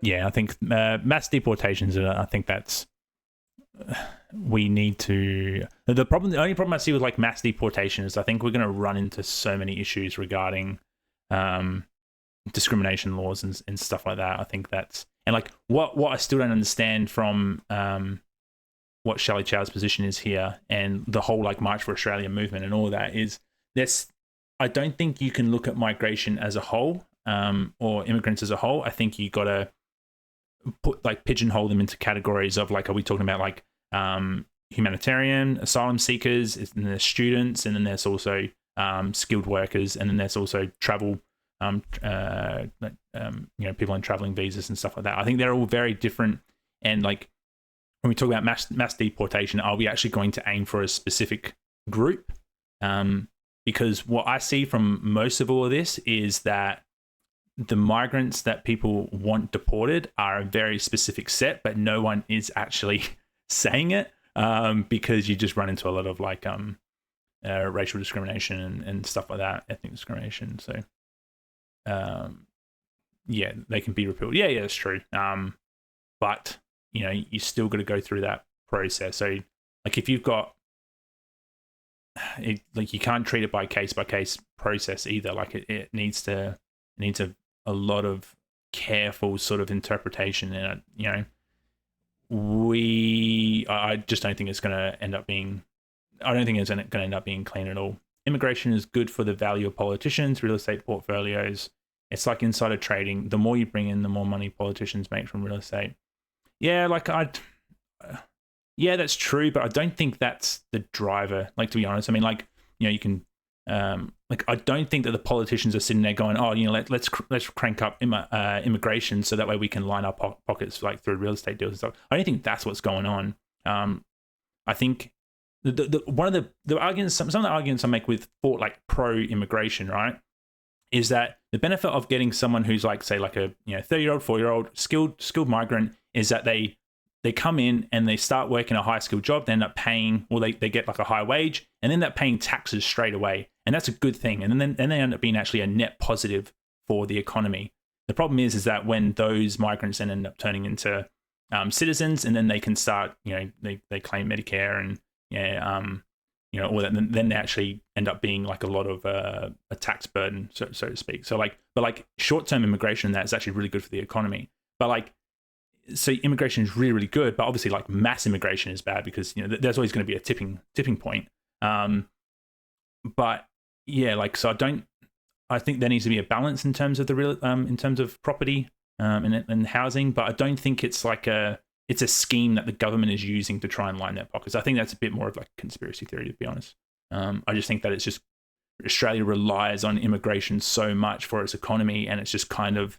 Yeah, I think mass deportations. I think that's we need to. The only problem I see with like mass deportation is I think we're going to run into so many issues regarding discrimination laws and stuff like that. I think that's and like what I still don't understand from what Shelley Chow's position is here and the whole like March for Australia movement and all of that is this. I don't think you can look at migration as a whole or immigrants as a whole. I think you got to pigeonhole them into categories of like, are we talking about like humanitarian asylum seekers, and there's students, and then there's also skilled workers, and then there's also travel, people on traveling visas and stuff like that. I think they're all very different. And like when we talk about mass deportation, are we actually going to aim for a specific group? Because what I see from most of all of this is that the migrants that people want deported are a very specific set, but no one is actually saying it because you just run into a lot of like racial discrimination and stuff like that, ethnic discrimination. So, yeah, they can be repealed. Yeah, that's true. But you still got to go through that process. So, like, if you've got you can't treat it by case process either. Like, it needs a lot of careful sort of interpretation, and I just don't think it's going to end up being. I don't think it's going to end up being clean at all. Immigration is good for the value of politicians, real estate portfolios. It's like insider trading. The more you bring in, the more money politicians make from real estate. Yeah, yeah, that's true, but I don't think that's the driver. Like, to be honest, I mean, like, you can, I don't think that the politicians are sitting there going, oh, let's crank up immigration so that way we can line our pockets like through real estate deals and stuff. I don't think that's what's going on. I think one of the arguments, some of the arguments I make for like pro-immigration, right, is that the benefit of getting someone who's like, say, like a 30-year-old, 40-year-old skilled migrant is that they come in and they start working a high skilled job. They end up paying, they get like a high wage, and then they're paying taxes straight away, and that's a good thing. And then they end up being actually a net positive for the economy. The problem is that when those migrants then end up turning into citizens, and then they can start, they claim Medicare and all that, and then they actually end up being like a lot of a tax burden, so to speak. So but short term immigration, that's actually really good for the economy. But so immigration is really, really good, but obviously like mass immigration is bad because there's always going to be a tipping point. But yeah, so I think there needs to be a balance in terms of in terms of property and housing, but I don't think it's it's a scheme that the government is using to try and line their pockets. I think that's a bit more of like a conspiracy theory, to be honest. I just think that it's just Australia relies on immigration so much for its economy, and it's just kind of,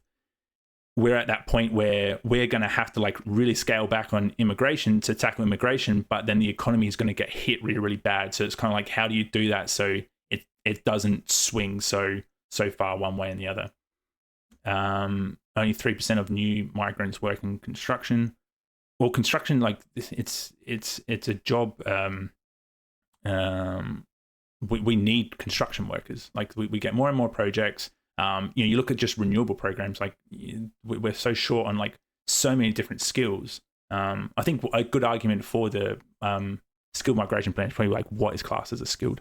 we're at that point where we're going to have to like really scale back on immigration to tackle immigration, but then the economy is going to get hit really, really bad. So it's kind of like, how do you do that so it doesn't swing so far one way and the other? Only 3% of new migrants work in construction. Well, construction, like it's a job. We need construction workers. Like we get more and more projects. You look at just renewable programs, like we're so short on like so many different skills. I think a good argument for the skilled migration plan is probably like what is classed as a skilled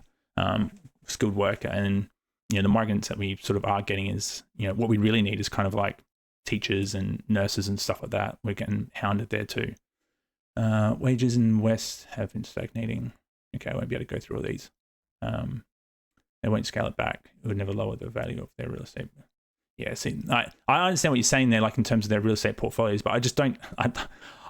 worker, and the migrants that we sort of are getting is what we really need is kind of like teachers and nurses and stuff like that. We're getting hounded there too. Wages in West have been stagnating. Okay, I won't be able to go through all these. They won't scale it back. It would never lower the value of their real estate. Yeah, see, I understand what you're saying there, like in terms of their real estate portfolios, but I just don't.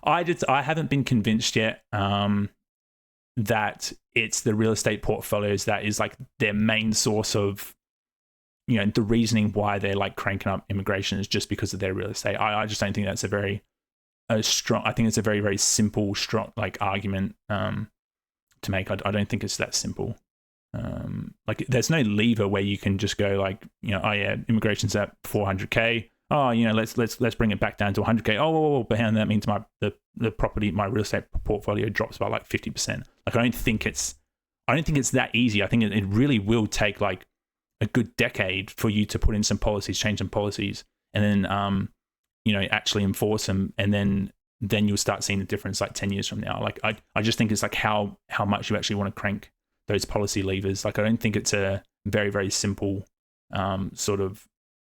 I haven't been convinced yet that it's the real estate portfolios that is like their main source of, the reasoning why they're like cranking up immigration is just because of their real estate. I just don't think that's a strong. I think it's a very, very simple, strong like argument to make. I don't think it's that simple. Like there's no lever where you can just go like, oh yeah, immigration's at 400k. Oh, let's bring it back down to 100k. Oh, but that means the property, my real estate portfolio drops by like 50%. Like I don't think it's that easy. I think it really will take like a good decade for you to put in some policies, change some policies, and then actually enforce them, and then you'll start seeing the difference like 10 years from now. Like I just think it's like how much you actually want to crank those policy levers. Like I don't think it's a very, very simple sort of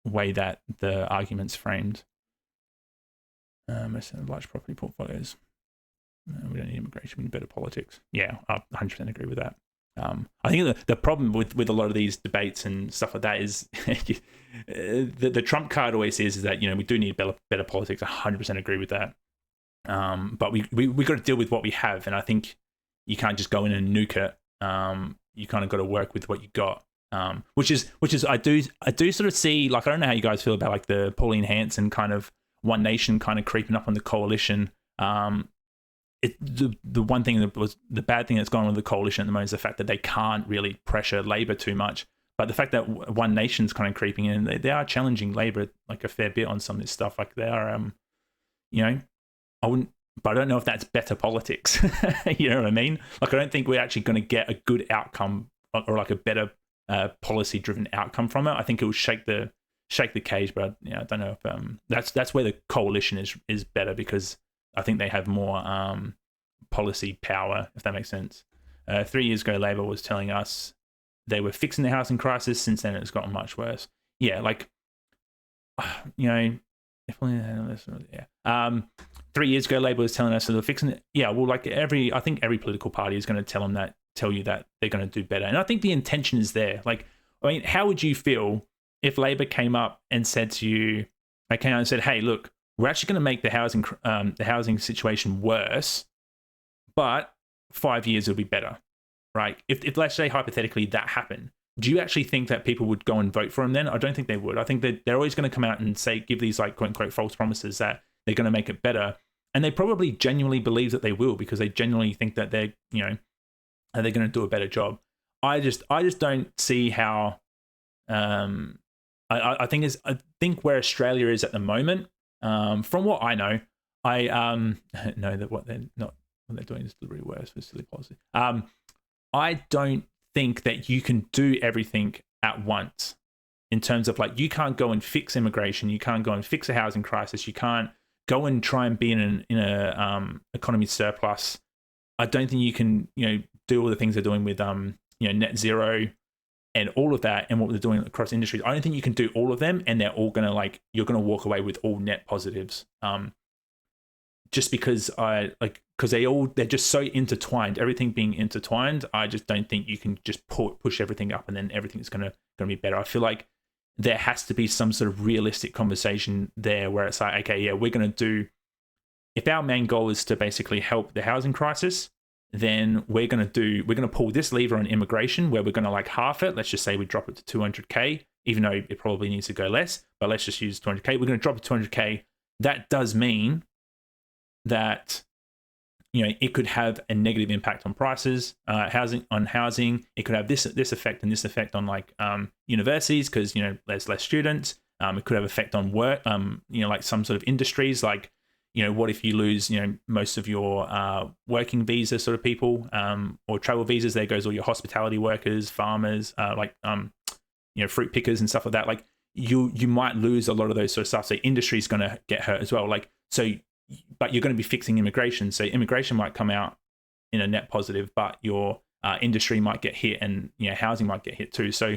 way that the argument's framed. Most of large property portfolios. We don't need immigration, we need better politics. Yeah, I 100% agree with that. I think the problem with a lot of these debates and stuff like that is the trump card always is that we do need better politics. I 100% agree with that. But we got to deal with what we have, and I think you can't just go in and nuke it. You kind of got to work with what you got. Which is I do sort of see, like, I don't know how you guys feel about like the Pauline Hanson kind of One Nation kind of creeping up on the coalition. The one thing that was the bad thing that's gone on with the coalition at the moment is the fact that they can't really pressure Labor too much. But the fact that One Nation's kind of creeping in, they are challenging Labor like a fair bit on some of this stuff. Like they are, but I don't know if that's better politics. You know what I mean? Like I don't think we're actually going to get a good outcome or like a better policy-driven outcome from it. I think it will shake the cage, but I don't know if that's where the coalition is better, because I think they have more policy power, if that makes sense. 3 years ago, Labor was telling us they were fixing the housing crisis. Since then, it's gotten much worse. Yeah, like, if only, yeah. 3 years ago, Labor was telling us that they're fixing it. Yeah, well, like I think every political party is going to tell you that they're going to do better. And I think the intention is there. Like, I mean, how would you feel if Labor came up and said to you, hey, look, we're actually going to make the housing situation worse, but 5 years will be better, right? If let's say hypothetically that happened, do you actually think that people would go and vote for them then? I don't think they would. I think that they're always going to come out and give these like quote unquote false promises that they're going to make it better. And they probably genuinely believe that they will, because they genuinely think that they're going to do a better job. I just don't see how. I think where Australia is at the moment, from what I know, I know that what they're doing is really worse for silly policy. I don't think that you can do everything at once, in terms of like, you can't go and fix immigration, you can't go and fix a housing crisis, you can't go and try and be in a economy surplus. I don't think you can do all the things they're doing with net zero and all of that, and what they're doing across industries. I don't think you can do all of them and they're all gonna you're gonna walk away with all net positives. Just because they're just so intertwined, everything being intertwined. I just don't think you can just push everything up and then everything's gonna be better. I feel like there has to be some sort of realistic conversation there where it's like, okay, yeah, we're gonna do. If our main goal is to basically help the housing crisis, then we're going to pull this lever on immigration, where we're going to like half it. Let's just say we drop it to 200K, even though it probably needs to go less, but let's just use 200K. We're going to drop it to 200K. That does mean that, it could have a negative impact on prices, housing. It could have this effect and this effect on like universities, because, there's less students. It could have effect on work, like some sort of industries, like, what if you lose, most of your working visa sort of people, or travel visas? There goes all your hospitality workers, farmers, fruit pickers and stuff like that. Like you might lose a lot of those sort of stuff. So industry's going to get hurt as well. Like, so, but you're going to be fixing immigration. So immigration might come out in a net positive, but your industry might get hit, and housing might get hit too. So,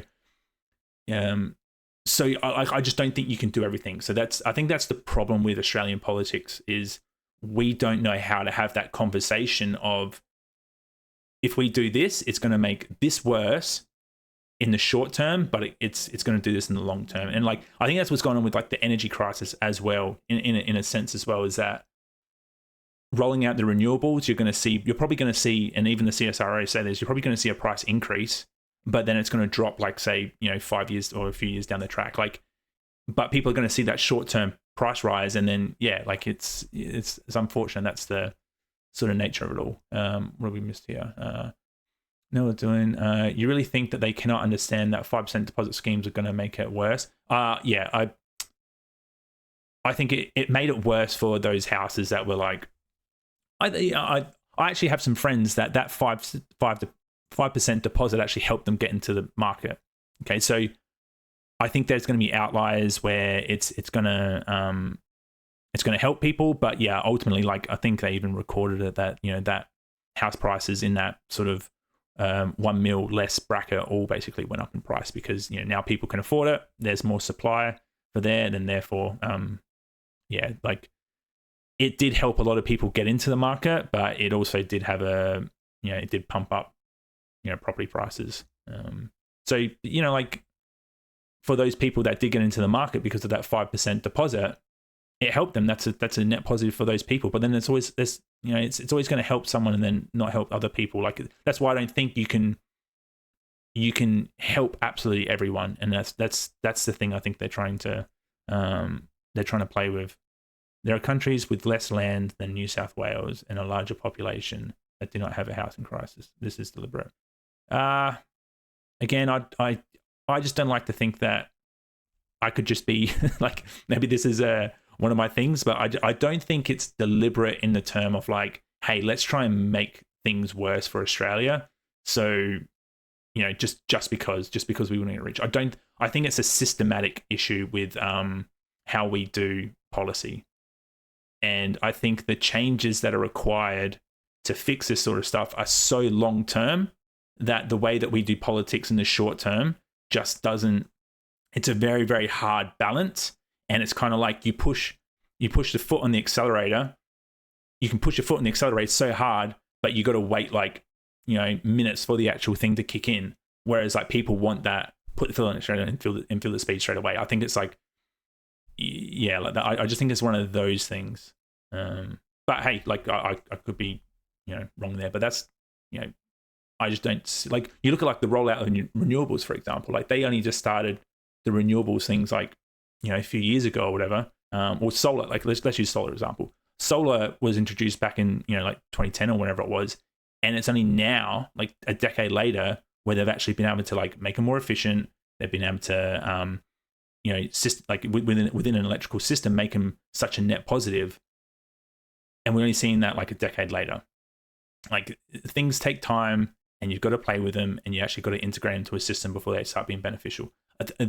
So I just don't think you can do everything. So I think that's the problem with Australian politics, is we don't know how to have that conversation of, if we do this, it's going to make this worse in the short term, but it's going to do this in the long term. And like, I think that's what's going on with like the energy crisis as well, in a sense as well, is that rolling out the renewables, you're probably going to see, and even the CSRO say this, you're probably going to see a price increase, but then it's going to drop, like, say, 5 years or a few years down the track. Like, but people are going to see that short-term price rise, and then, yeah, like it's unfortunate. That's the sort of nature of it all. What have we missed here? No, we're doing. You really think that they cannot understand that 5% deposit schemes are going to make it worse? Yeah, I think it made it worse for those houses that were like. I actually have some friends that 5% deposit actually helped them get into the market. Okay, so I think there's going to be outliers where it's going to it's going to help people. But yeah, ultimately, like I think they even recorded it that, you know, that house prices in that sort of 1 mil less bracket all basically went up in price because, you know, now people can afford it. There's more supply for there, and therefore, yeah, like it did help a lot of people get into the market, but it also did have a, you know, it did pump up, you know, property prices. So, you know, like for those people that did get into the market because of that 5% deposit, it helped them. That's a net positive for those people. But then it's always this, you know, it's always going to help someone and then not help other people. Like that's why I don't think you can help absolutely everyone. And that's the thing I think they're trying to play with. There are countries with less land than New South Wales and a larger population that do not have a housing crisis. This is deliberate. Again, I just don't like to think that I could just be like, maybe this is one of my things, but I don't think it's deliberate in the term of like, hey, let's try and make things worse for Australia. So, you know, just because we want to get rich. I think it's a systematic issue with how we do policy. And I think the changes that are required to fix this sort of stuff are so long term that the way that we do politics in the short term just doesn't. It's a very, very hard balance, and it's kind of like you push the foot on the accelerator. You can push your foot on the accelerator so hard, but you got to wait like, you know, minutes for the actual thing to kick in. Whereas like people want that, put the foot on the accelerator and feel the speed straight away. I think it's like, yeah, like that. I just think it's one of those things. But hey, like I could be, you know, wrong there, but that's, you know, I just don't see, like you look at like the rollout of renewables, for example, like they only just started the renewables things like, you know, a few years ago or whatever, or solar. Like let's use solar example. Solar was introduced back in, you know, like 2010 or whenever it was, and it's only now, like a decade later, where they've actually been able to like make them more efficient. They've been able to, you know, like within an electrical system, make them such a net positive. And we're only seeing that like a decade later. Like things take time, and you've got to play with them, and you actually got to integrate into a system before they start being beneficial.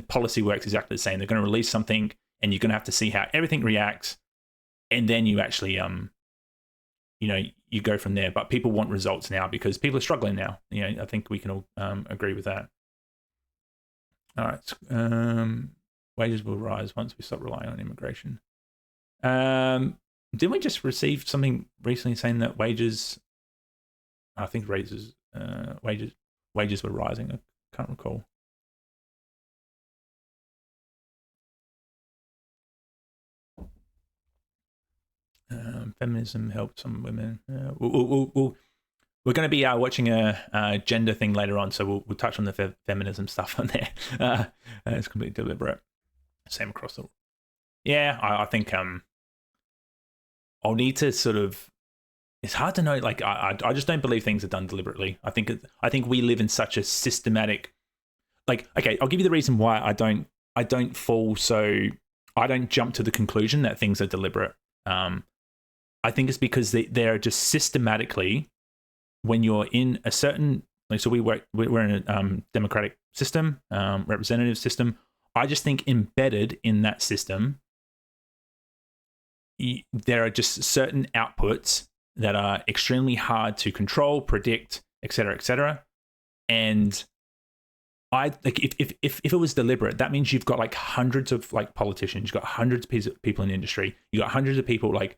Policy works exactly the same. They're going to release something, and you're going to have to see how everything reacts, and then you actually, you know, you go from there. But people want results now because people are struggling now. You know, I think we can all agree with that. All right, wages will rise once we stop relying on immigration. Didn't we just receive something recently saying that wages? I think wages were rising. I can't recall. Feminism helped some women. We're going to be watching a gender thing later on, so we'll touch on the feminism stuff on there. It's completely deliberate. Same across the. Yeah, I think I'll need to sort of. It's hard to know. Like I just don't believe things are done deliberately. I think we live in such a systematic. Like, okay, I'll give you the reason why I don't fall so. I don't jump to the conclusion that things are deliberate. I think it's because they're just systematically, when you're in a certain, like, so we're in a democratic system, representative system. I just think embedded in that system, there are just certain outputs that are extremely hard to control, predict, etc., etc. And I like if it was deliberate, that means you've got like hundreds of like politicians, you've got hundreds of people in the industry, you got hundreds of people like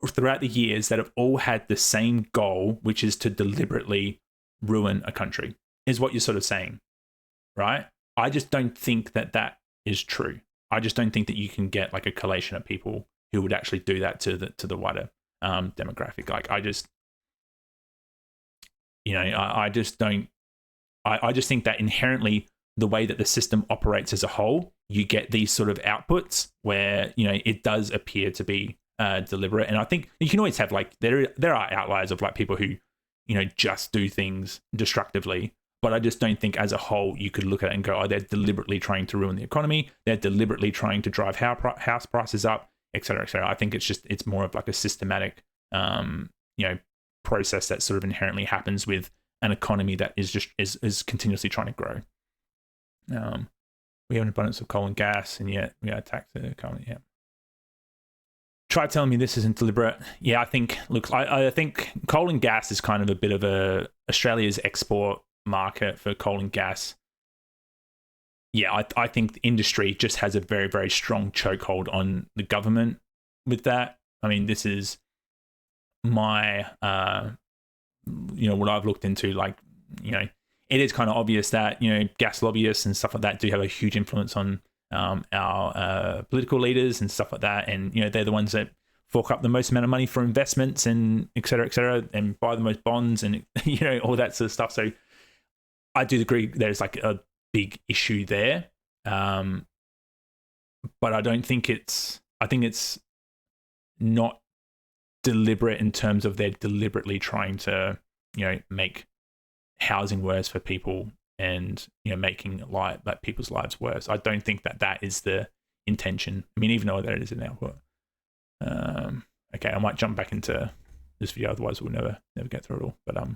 throughout the years that have all had the same goal, which is to deliberately ruin a country, is what you're sort of saying, right? I just don't think that is true. I just don't think that you can get like a collation of people who would actually do that to the wider demographic. Like I just, you know, I just don't. I just think that inherently the way that the system operates as a whole, you get these sort of outputs where, you know, it does appear to be deliberate. And I think you can always have like there are outliers of like people who, you know, just do things destructively. But I just don't think as a whole you could look at it and go, oh, they're deliberately trying to ruin the economy. They're deliberately trying to drive house prices up, et cetera, et cetera. I think it's more of like a systematic, you know, process that sort of inherently happens with an economy that is continuously trying to grow. We have an abundance of coal and gas, and yet we are taxed the economy. Yeah. try telling me this isn't deliberate. Yeah, I think. Look, I think coal and gas is kind of a bit of Australia's export market for coal and gas. Yeah, I think the industry just has a very, very strong chokehold on the government with that. I mean, this is my, what I've looked into. Like, it is kind of obvious that gas lobbyists and stuff like that do have a huge influence on our political leaders and stuff like that, and they're the ones that fork up the most amount of money for investments and et cetera, and buy the most bonds and all that sort of stuff. So I do agree there's like a big issue there, but I don't think I think it's not deliberate in terms of they're deliberately trying to make housing worse for people and making people's lives worse. I don't think that is the intention. I mean, even though that is an output. Okay, I might jump back into this video, otherwise we'll never get through it all. But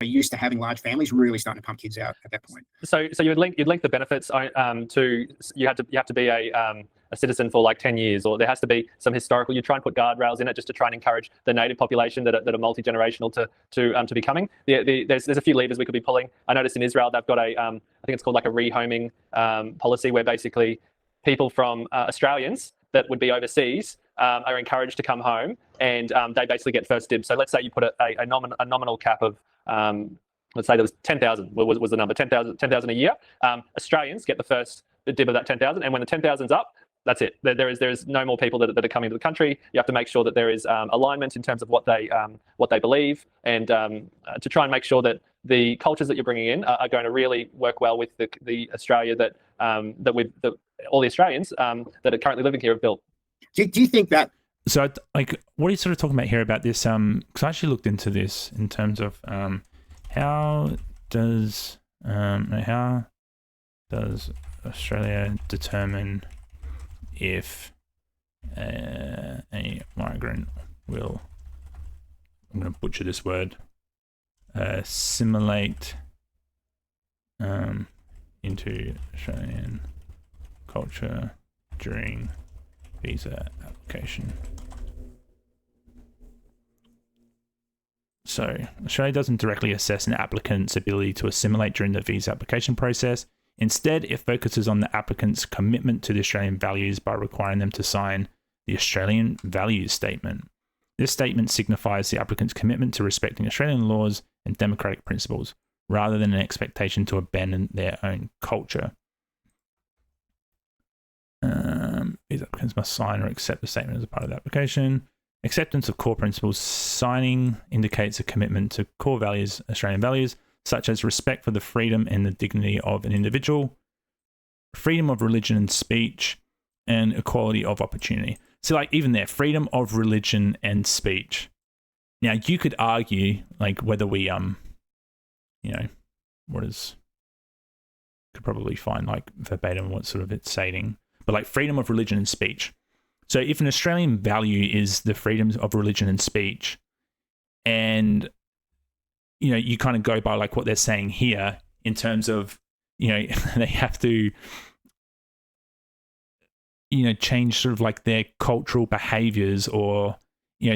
used to having large families, really starting to pump kids out at that point. So you'd link the benefits to you have to be a citizen for like 10 years, or there has to be some historical. You try and put guardrails in it just to try and encourage the native population that are multi-generational to be coming. There's a few levers we could be pulling. I noticed in Israel they've got I think it's called like a rehoming policy, where basically people from Australians that would be overseas are encouraged to come home, and they basically get first dibs. So let's say you put a nominal cap of let's say there was 10,000 was the number, 10,000 a year. Australians get the first dib of that 10,000, and when the 10,000's up, that's it. There is no more people that are coming to the country. You have to make sure that there is alignment in terms of what they believe, and to try and make sure that the cultures that you're bringing in are going to really work well with the Australia that all the Australians that are currently living here have built. Do you think that? So, like, what are you sort of talking about here about this? Because I actually looked into this in terms of how does Australia determine if a migrant will, I'm going to butcher this word, assimilate into Australian culture during visa application. So Australia doesn't directly assess an applicant's ability to assimilate during the visa application process. Instead, it focuses on the applicant's commitment to the Australian values by requiring them to sign the Australian Values Statement. This statement signifies the applicant's commitment to respecting Australian laws and democratic principles, rather than an expectation to abandon their own culture. These applicants must sign or accept the statement as a part of the application. Acceptance of core principles. Signing indicates a commitment to core values, Australian values, such as respect for the freedom and the dignity of an individual, freedom of religion and speech, and equality of opportunity. So, like, even there, freedom of religion and speech. Now, you could argue, like, whether we, could probably find, like, verbatim what sort of it's stating, but, like, freedom of religion and speech. So if an Australian value is the freedoms of religion and speech, and you kind of go by like what they're saying here in terms of they have to change sort of like their cultural behaviors or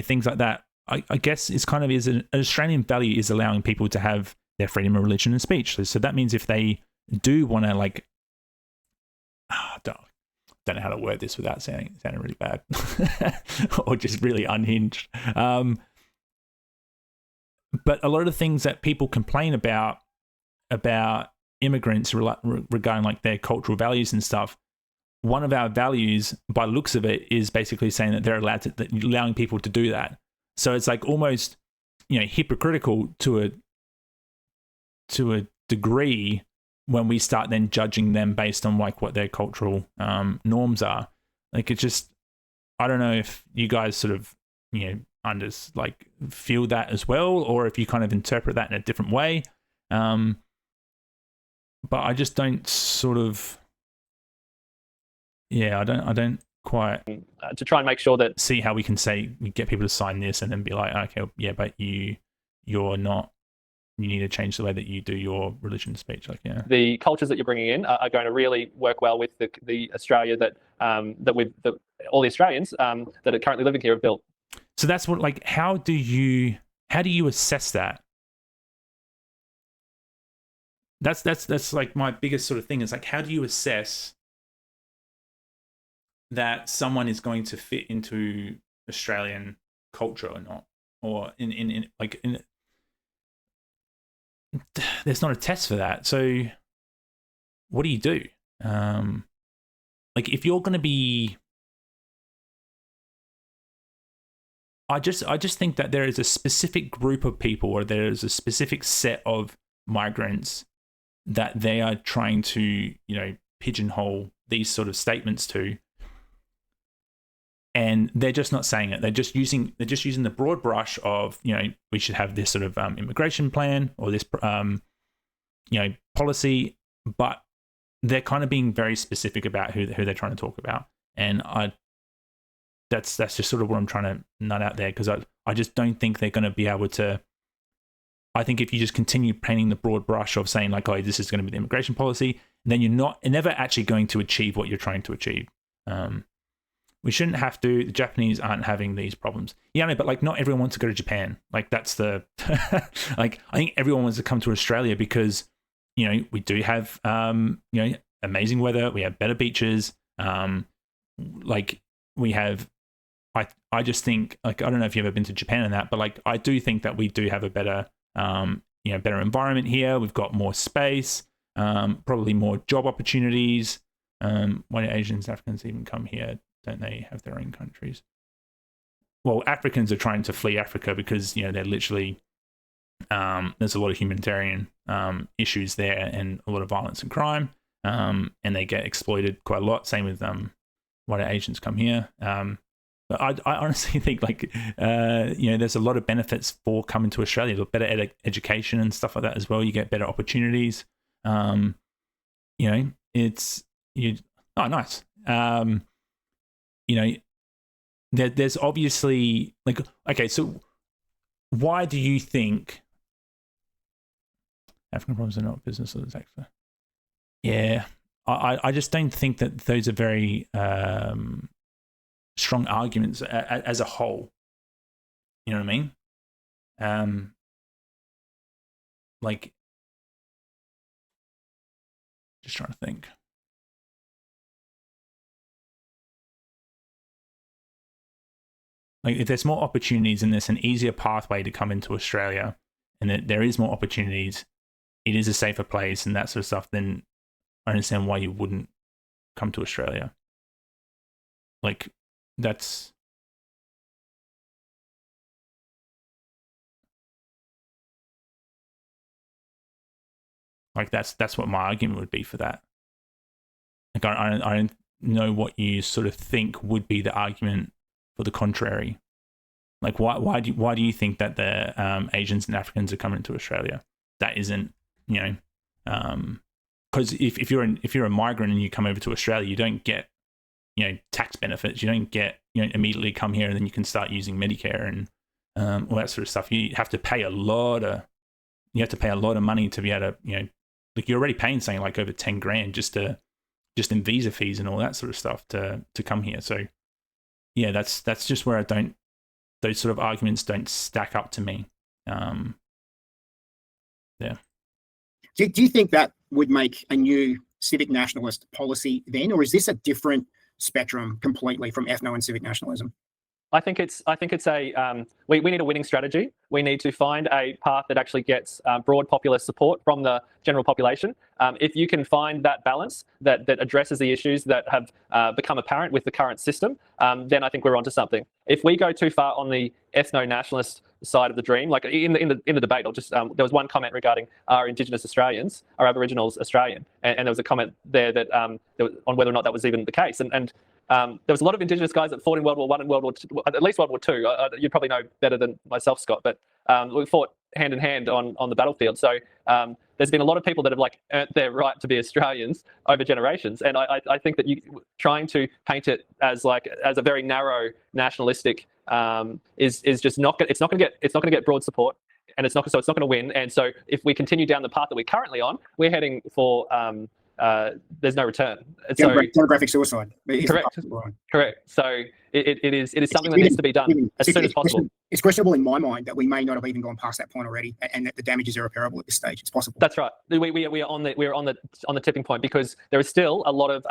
things like that. I guess it's kind of is an Australian value is allowing people to have their freedom of religion and speech. So that means if they do want to like don't know how to word this without sounding really bad or just really unhinged. But a lot of the things that people complain about immigrants regarding like their cultural values and stuff, one of our values by the looks of it is basically saying that they're allowing people to do that. So it's like almost, hypocritical to a degree when we start then judging them based on like what their cultural norms are. Like it's just, I don't know if you guys sort of, feel that as well, or if you kind of interpret that in a different way. But I just don't sort of, I don't quite to try and make sure that see how we can say we get people to sign this and then be like, okay, yeah, but you're not, you need to change the way that you do your religion speech. Like, yeah, the cultures that you're bringing in are going to really work well with the Australia that all the Australians that are currently living here have built. So that's what, like, how do you assess that? That's like my biggest sort of thing is like, how do you assess that someone is going to fit into Australian culture or not, or there's not a test for that. So what do you do? Like, if you're going to be, I just think that there is a specific group of people, or there is a specific set of migrants that they are trying to, you know, pigeonhole these sort of statements to, and they're just not saying it. They're just using the broad brush of, you know, we should have this sort of immigration plan or this you know, policy, but they're kind of being very specific about who they're trying to talk about, and that's just sort of what I'm trying to nut out there, because I just don't think they're going to be able to. I think if you just continue painting the broad brush of saying like, oh, this is going to be the immigration policy, then you're never actually going to achieve what you're trying to achieve. We shouldn't have to. The Japanese aren't having these problems. Yeah, I know, but like, not everyone wants to go to Japan. Like, that's the like, I think everyone wants to come to Australia because, you know, we do have you know, amazing weather. We have better beaches. Like, we have. I just think, like, I don't know if you've ever been to Japan and that, but like, I do think that we do have a better you know, better environment here. We've got more space, probably more job opportunities. Why do Asians, Africans even come here? Don't they have their own countries? Well, Africans are trying to flee Africa because, you know, they're literally there's a lot of humanitarian issues there and a lot of violence and crime, and they get exploited quite a lot. Same with why do Asians come here? But I honestly think, like, you know, there's a lot of benefits for coming to Australia. There's better education and stuff like that as well. You get better opportunities. You know, oh, nice. You know, there's obviously, like, okay, so why do you think African problems are not business or tax? Yeah, I just don't think that those are very strong arguments as a whole. You know what I mean? Like, just trying to think. Like, if there's more opportunities and there's an easier pathway to come into Australia, and that there is more opportunities, it is a safer place and that sort of stuff, then I understand why you wouldn't come to Australia. Like, that's what my argument would be for that. Like, I don't know what you sort of think would be the argument for the contrary. Like, why do you think that the Asians and Africans are coming to Australia? That isn't, you know, because if you're a migrant and you come over to Australia, you don't get, you know, tax benefits. You don't get, you know, immediately come here and then you can start using Medicare and all that sort of stuff. You have to pay a lot of money to be able to, you know, like, you're already paying something like over 10 grand just in visa fees and all that sort of stuff to come here. So yeah, that's just where those sort of arguments don't stack up to me. Yeah. Do you think that would make a new civic nationalist policy then, or is this a different spectrum completely from ethno and civic nationalism? I think it's a we need a winning strategy. We need to find a path that actually gets broad populist support from the general population. If you can find that balance that addresses the issues that have become apparent with the current system, then I think we're onto something. If we go too far on the ethno-nationalist side of the dream, like in the debate, I'll just there was one comment regarding are Indigenous Australians, are Aboriginals Australian, and there was a comment there that on whether or not that was even the case, and there was a lot of Indigenous guys that fought in World War I and World War II, at least World War II. You probably know better than myself, Scott, but we fought hand in hand on the battlefield. So there's been a lot of people that have like earned their right to be Australians over generations, and I think that you trying to paint it as a very narrow nationalistic is just not going to get broad support. and it's not going to win. And so if we continue down the path that we're currently on, we're heading for there's no return. So, demographic suicide. Correct. Correct. So it is something that needs to be done as soon as possible. It's questionable in my mind that we may not have even gone past that point already, and that the damage is irreparable at this stage. It's possible. That's right. We are on the tipping point, because there is still a lot of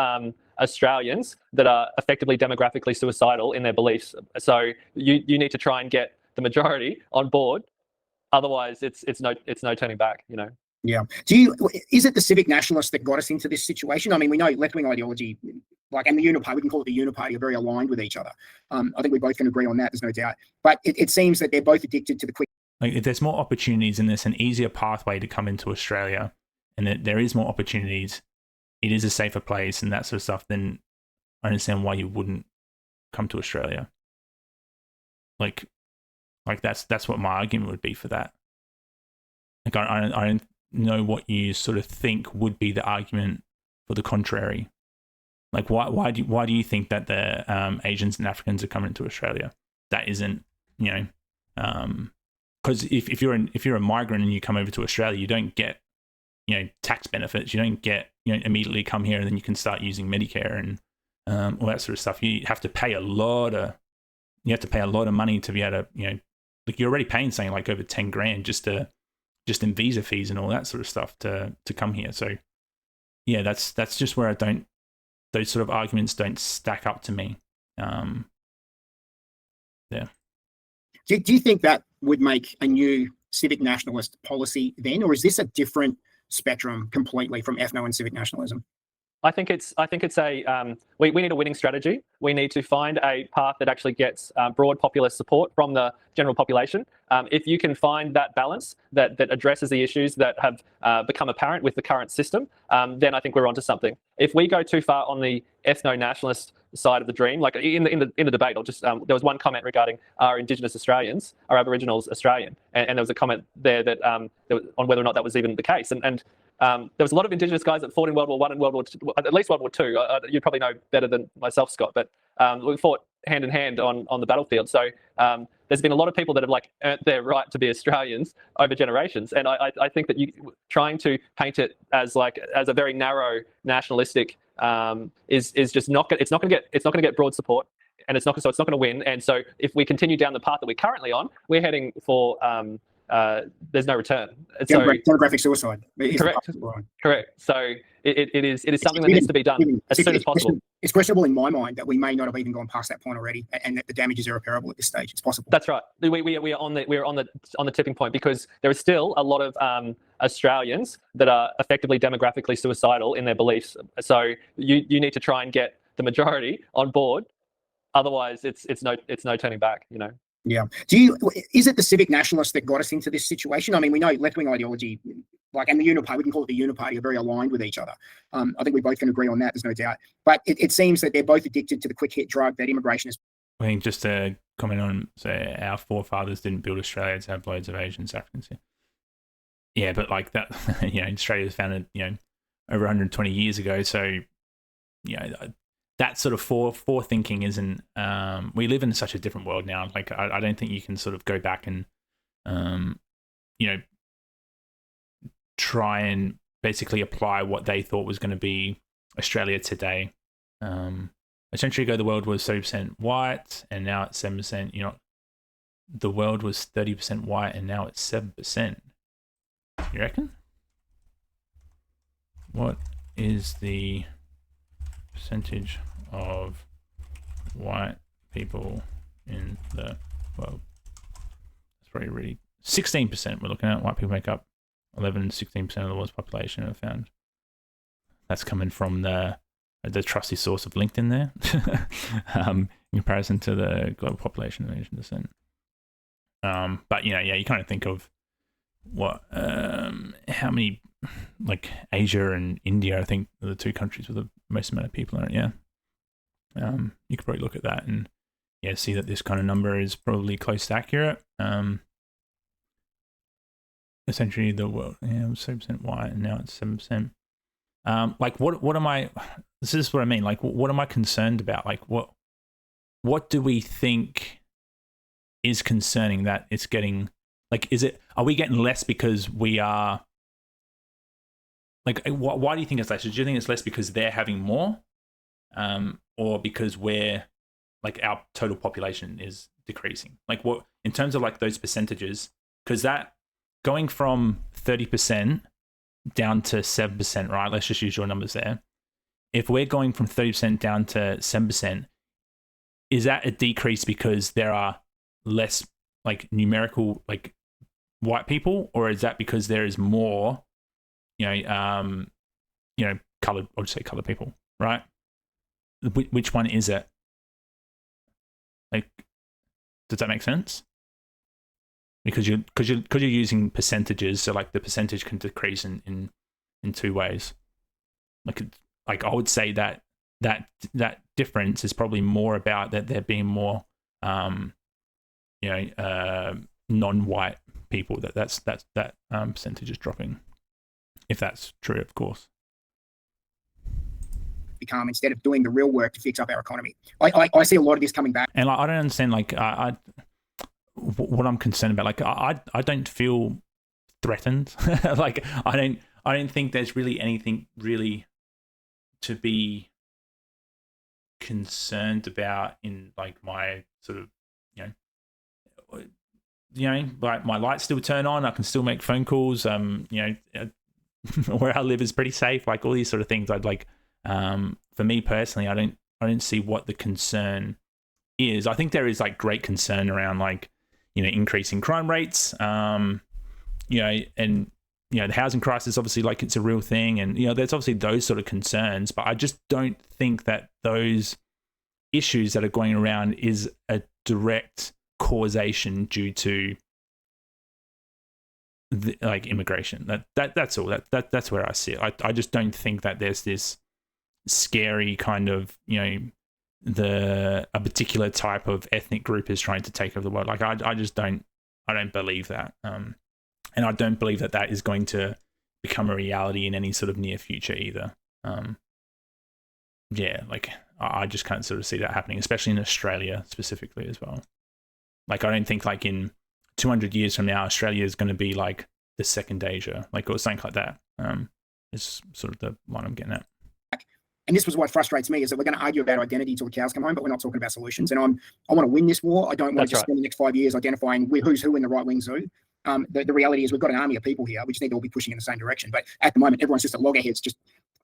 Australians that are effectively demographically suicidal in their beliefs. So you need to try and get the majority on board. Otherwise, it's no turning back. Yeah. Is it the civic nationalists that got us into this situation? I mean, we know left-wing ideology, and the Uniparty, we can call it the Uniparty, are very aligned with each other. I think we both can agree on that, there's no doubt. But it seems that they're both addicted to the quick. Like, if there's more opportunities and there's an easier pathway to come into Australia, and that there is more opportunities, it is a safer place and that sort of stuff, then I understand why you wouldn't come to Australia. Like that's what my argument would be for that. Like, I don't know what you sort of think would be the argument for the contrary. Like, why do you think that the Asians and Africans are coming to Australia? That isn't, because if you're a migrant and you come over to Australia, you don't get tax benefits. You don't get immediately come here and then you can start using Medicare and all that sort of stuff. You have to pay a lot of money to be able to like, you're already paying something like over 10 grand just in visa fees and all that sort of stuff to come here. So yeah, that's just where those sort of arguments don't stack up to me. Yeah. Do you think that would make a new civic nationalist policy then, or is this a different spectrum completely from ethno and civic nationalism? I think it's a we need a winning strategy. We need to find a path that actually gets broad populist support from the general population. If you can find that balance that addresses the issues that have become apparent with the current system, then I think we're onto something. If we go too far on the ethno-nationalist side of the dream, like in the debate, I'll just there was one comment regarding are Indigenous Australians, are Aboriginals Australian, and there was a comment there that on whether or not that was even the case, and there was a lot of Indigenous guys that fought in World War I and World War II, at least World War II. You probably know better than myself, Scott, but we fought hand in hand on the battlefield. So there's been a lot of people that have earned their right to be Australians over generations, and I think that trying to paint it as a very narrow nationalistic is just not going to get broad support, and it's not going to win. And so if we continue down the path that we're currently on, we're heading for there's no return. So, demographic suicide. Correct. So it is something that needs to be done as soon as possible. It's questionable in my mind that we may not have even gone past that point already, and that the damage is irreparable at this stage. It's possible. That's right. We are on the tipping point, because there is still a lot of Australians that are effectively demographically suicidal in their beliefs. So you need to try and get the majority on board. Otherwise, it's no turning back. Yeah. Is it the civic nationalists that got us into this situation? I mean, we know left-wing ideology, and the Uniparty, we can call it the Uniparty, are very aligned with each other. I think we both can agree on that, there's no doubt. But it seems that they're both addicted to the quick hit drug that immigration is. I think just to comment on, so our forefathers didn't build Australia to have loads of Asians, Africans here. Yeah, but like that, Australia was founded, over 120 years ago. So, that sort of forethinking isn't. We live in such a different world now. Like, I don't think you can sort of go back and, try and basically apply what they thought was going to be Australia today. A century ago, the world was 30% white, and now it's 7%. The world was 30% white, and now it's 7%. You reckon? What is the percentage of white people in the world? It's probably really 16%. We're looking at white people make up 16% of the world's population. I found that's coming from the trusty source of LinkedIn there, in comparison to the global population of Asian descent. But you kind of think of what how many, like Asia and India, I think, are the two countries with the most amount of people in it. Yeah. You could probably look at that and see that this kind of number is probably close to accurate. Essentially the world, it was 7% white and now it's 7%. Like what am I, this is what I mean, like what am I concerned about? Like what do we think is concerning that it's getting Like, are we getting less because we are, like, why do you think it's less? Do you think it's less because they're having more, or because we're, like, our total population is decreasing? Like, what, in terms of like those percentages, because that going from 30% down to 7%, right? Let's just use your numbers there. If we're going from 30% down to 7%, is that a decrease because there are less, like, numerical, like, white people, or is that because there is more, colored, I'll just say colored people, right? Which one is it? Like, does that make sense? Because you're using percentages, so like the percentage can decrease in two ways. Like I would say that difference is probably more about that there being more non-white people, that percentage is dropping, if that's true, of course. Become, instead of doing the real work to fix up our economy. I see a lot of this coming back. And like, I don't understand, like, what I'm concerned about. Like, I don't feel threatened. Like, I don't think there's really anything really to be concerned about in, like, my sort of, like, my lights still turn on, I can still make phone calls, where I live is pretty safe, like, all these sort of things. I'd like, for me personally, I don't see what the concern is. I think there is, like, great concern around, like, increasing crime rates, and the housing crisis, obviously, like, it's a real thing, and there's obviously those sort of concerns, but I just don't think that those issues that are going around is a direct causation due to like immigration. That's all. That's where I see it. I just don't think that there's this scary kind of a particular type of ethnic group is trying to take over the world. Like, I just don't believe that, and I don't believe that is going to become a reality in any sort of near future either. Like, I just can't sort of see that happening, especially in Australia specifically as well. Like, I don't think, like, in 200 years from now, Australia is going to be like the second Asia, like, or something like that. Is sort of the line I'm getting at. And this was what frustrates me, is that we're going to argue about identity till the cows come home, but we're not talking about solutions. And I want to win this war. I don't want to just spend the next 5 years identifying who's who in the right wing's who. The reality is we've got an army of people here. We just need to all be pushing in the same direction. But at the moment, everyone's just at loggerheads, just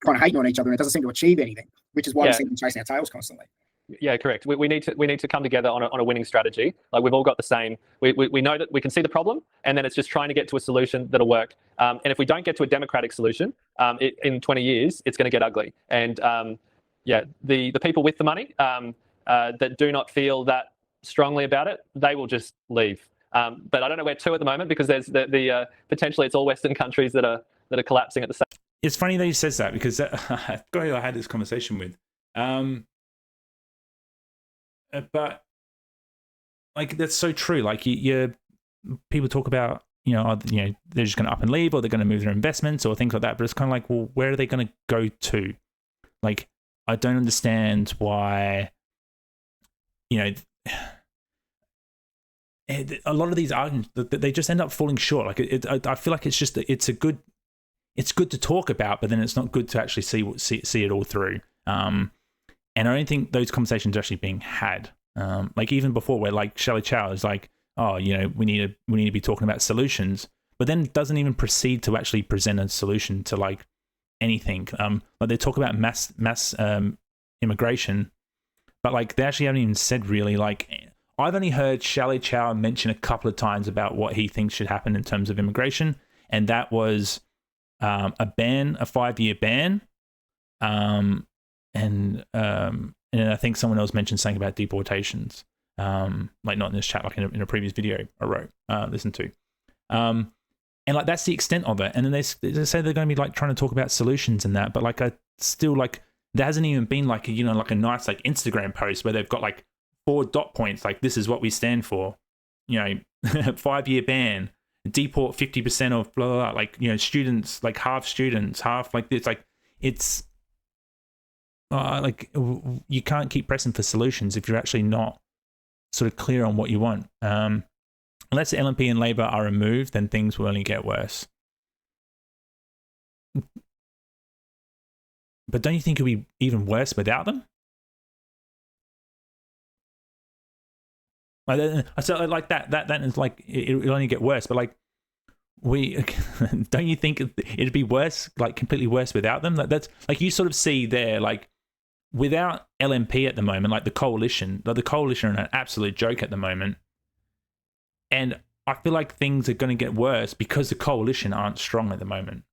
kind of hating on each other, and it doesn't seem to achieve anything, which is why we seem to be chasing our tails constantly. Yeah, correct. We need to come together on a winning strategy. Like, we've all got the same. We know that we can see the problem, and then it's just trying to get to a solution that'll work. And if we don't get to a democratic solution, in 20 years, it's going to get ugly. And the people with the money that do not feel that strongly about it, they will just leave. But I don't know where to at the moment, because there's the potentially it's all Western countries that are collapsing at the same. It's funny that he says that, because a guy who I had this conversation with. But, like, that's so true. Like, people talk about, they're just going to up and leave, or they're going to move their investments or things like that. But it's kind of like, well, where are they going to go to? Like, I don't understand why, a lot of these arguments, they just end up falling short. Like, I feel like it's good to talk about, but then it's not good to actually see it all through. And I don't think those conversations are actually being had. Like, even before, where, like, Shelley Chow is like, oh, we need to be talking about solutions, but then doesn't even proceed to actually present a solution to, like, anything. Like, they talk about mass immigration, but, like, they actually haven't even said really, like, I've only heard Shelley Chow mention a couple of times about what he thinks should happen in terms of immigration, and that was a 5-year ban. And I think someone else mentioned something about deportations, like, not in this chat, like in a previous video I wrote, listened to. And, like, that's the extent of it. And then they say they're going to be, like, trying to talk about solutions and that, but, like, I still, like, there hasn't even been, like, like a nice, like, Instagram post where they've got, like, 4 dot points, like, this is what we stand for, 5-year ban, deport 50% of blah, blah, blah, like, students, like, half, like, it's like, it's like, you can't keep pressing for solutions if you're actually not sort of clear on what you want. unless the LNP and Labour are removed, then things will only get worse. But don't you think it'll be even worse without them? Like that is like it'll only get worse. But like don't you think it'd be worse, like completely worse without them? That's like you sort of see there, like without LNP at the moment, like the coalition are an absolute joke at the moment. And I feel like things are going to get worse because the coalition aren't strong at the moment.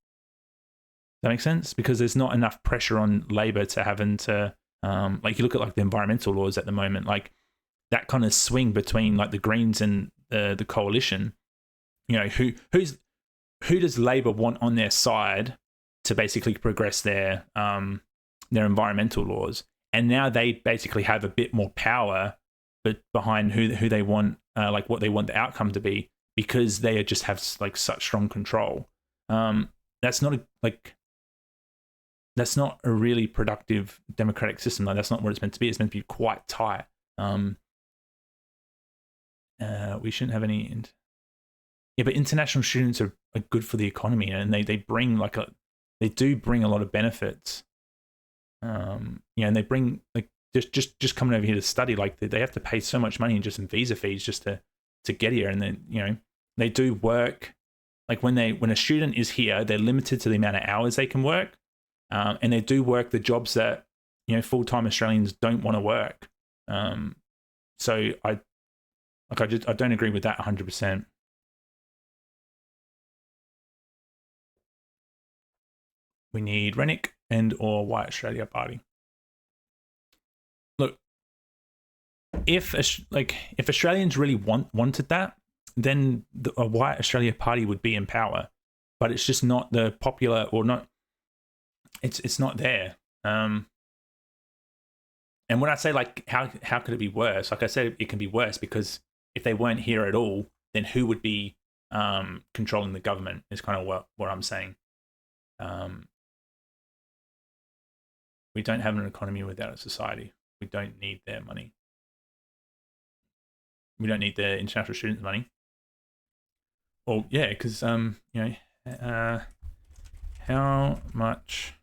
That makes sense? Because there's not enough pressure on Labour to having to, like you look at like the environmental laws at the moment, like that kind of swing between like the Greens and the coalition. You know, who does Labour want on their side to basically progress their environmental laws? And now they basically have a bit more power, but behind who they want, like what they want the outcome to be, because they just have like such strong control. That's not a really productive democratic system. Like that's not what it's meant to be. It's meant to be quite tight. We shouldn't have any. Yeah, but international students are good for the economy, and they bring they do bring a lot of benefits. And they bring like just coming over here to study, like they have to pay so much money just in visa fees just to get here, and then they do work. Like when a student is here, they're limited to the amount of hours they can work, and they do work the jobs that full-time Australians don't want to work. So I don't agree with that 100%. We need Rennick and or White Australia Party. Look, if Australians really wanted that, then a White Australia Party would be in power. But it's just not the popular, or not. It's not there. And when I say like how could it be worse? Like I said, it can be worse because if they weren't here at all, then who would be controlling the government? Is kind of what I'm saying. We don't have an economy without a society. We don't need their money. We don't need the international students' money. Well, yeah, because how much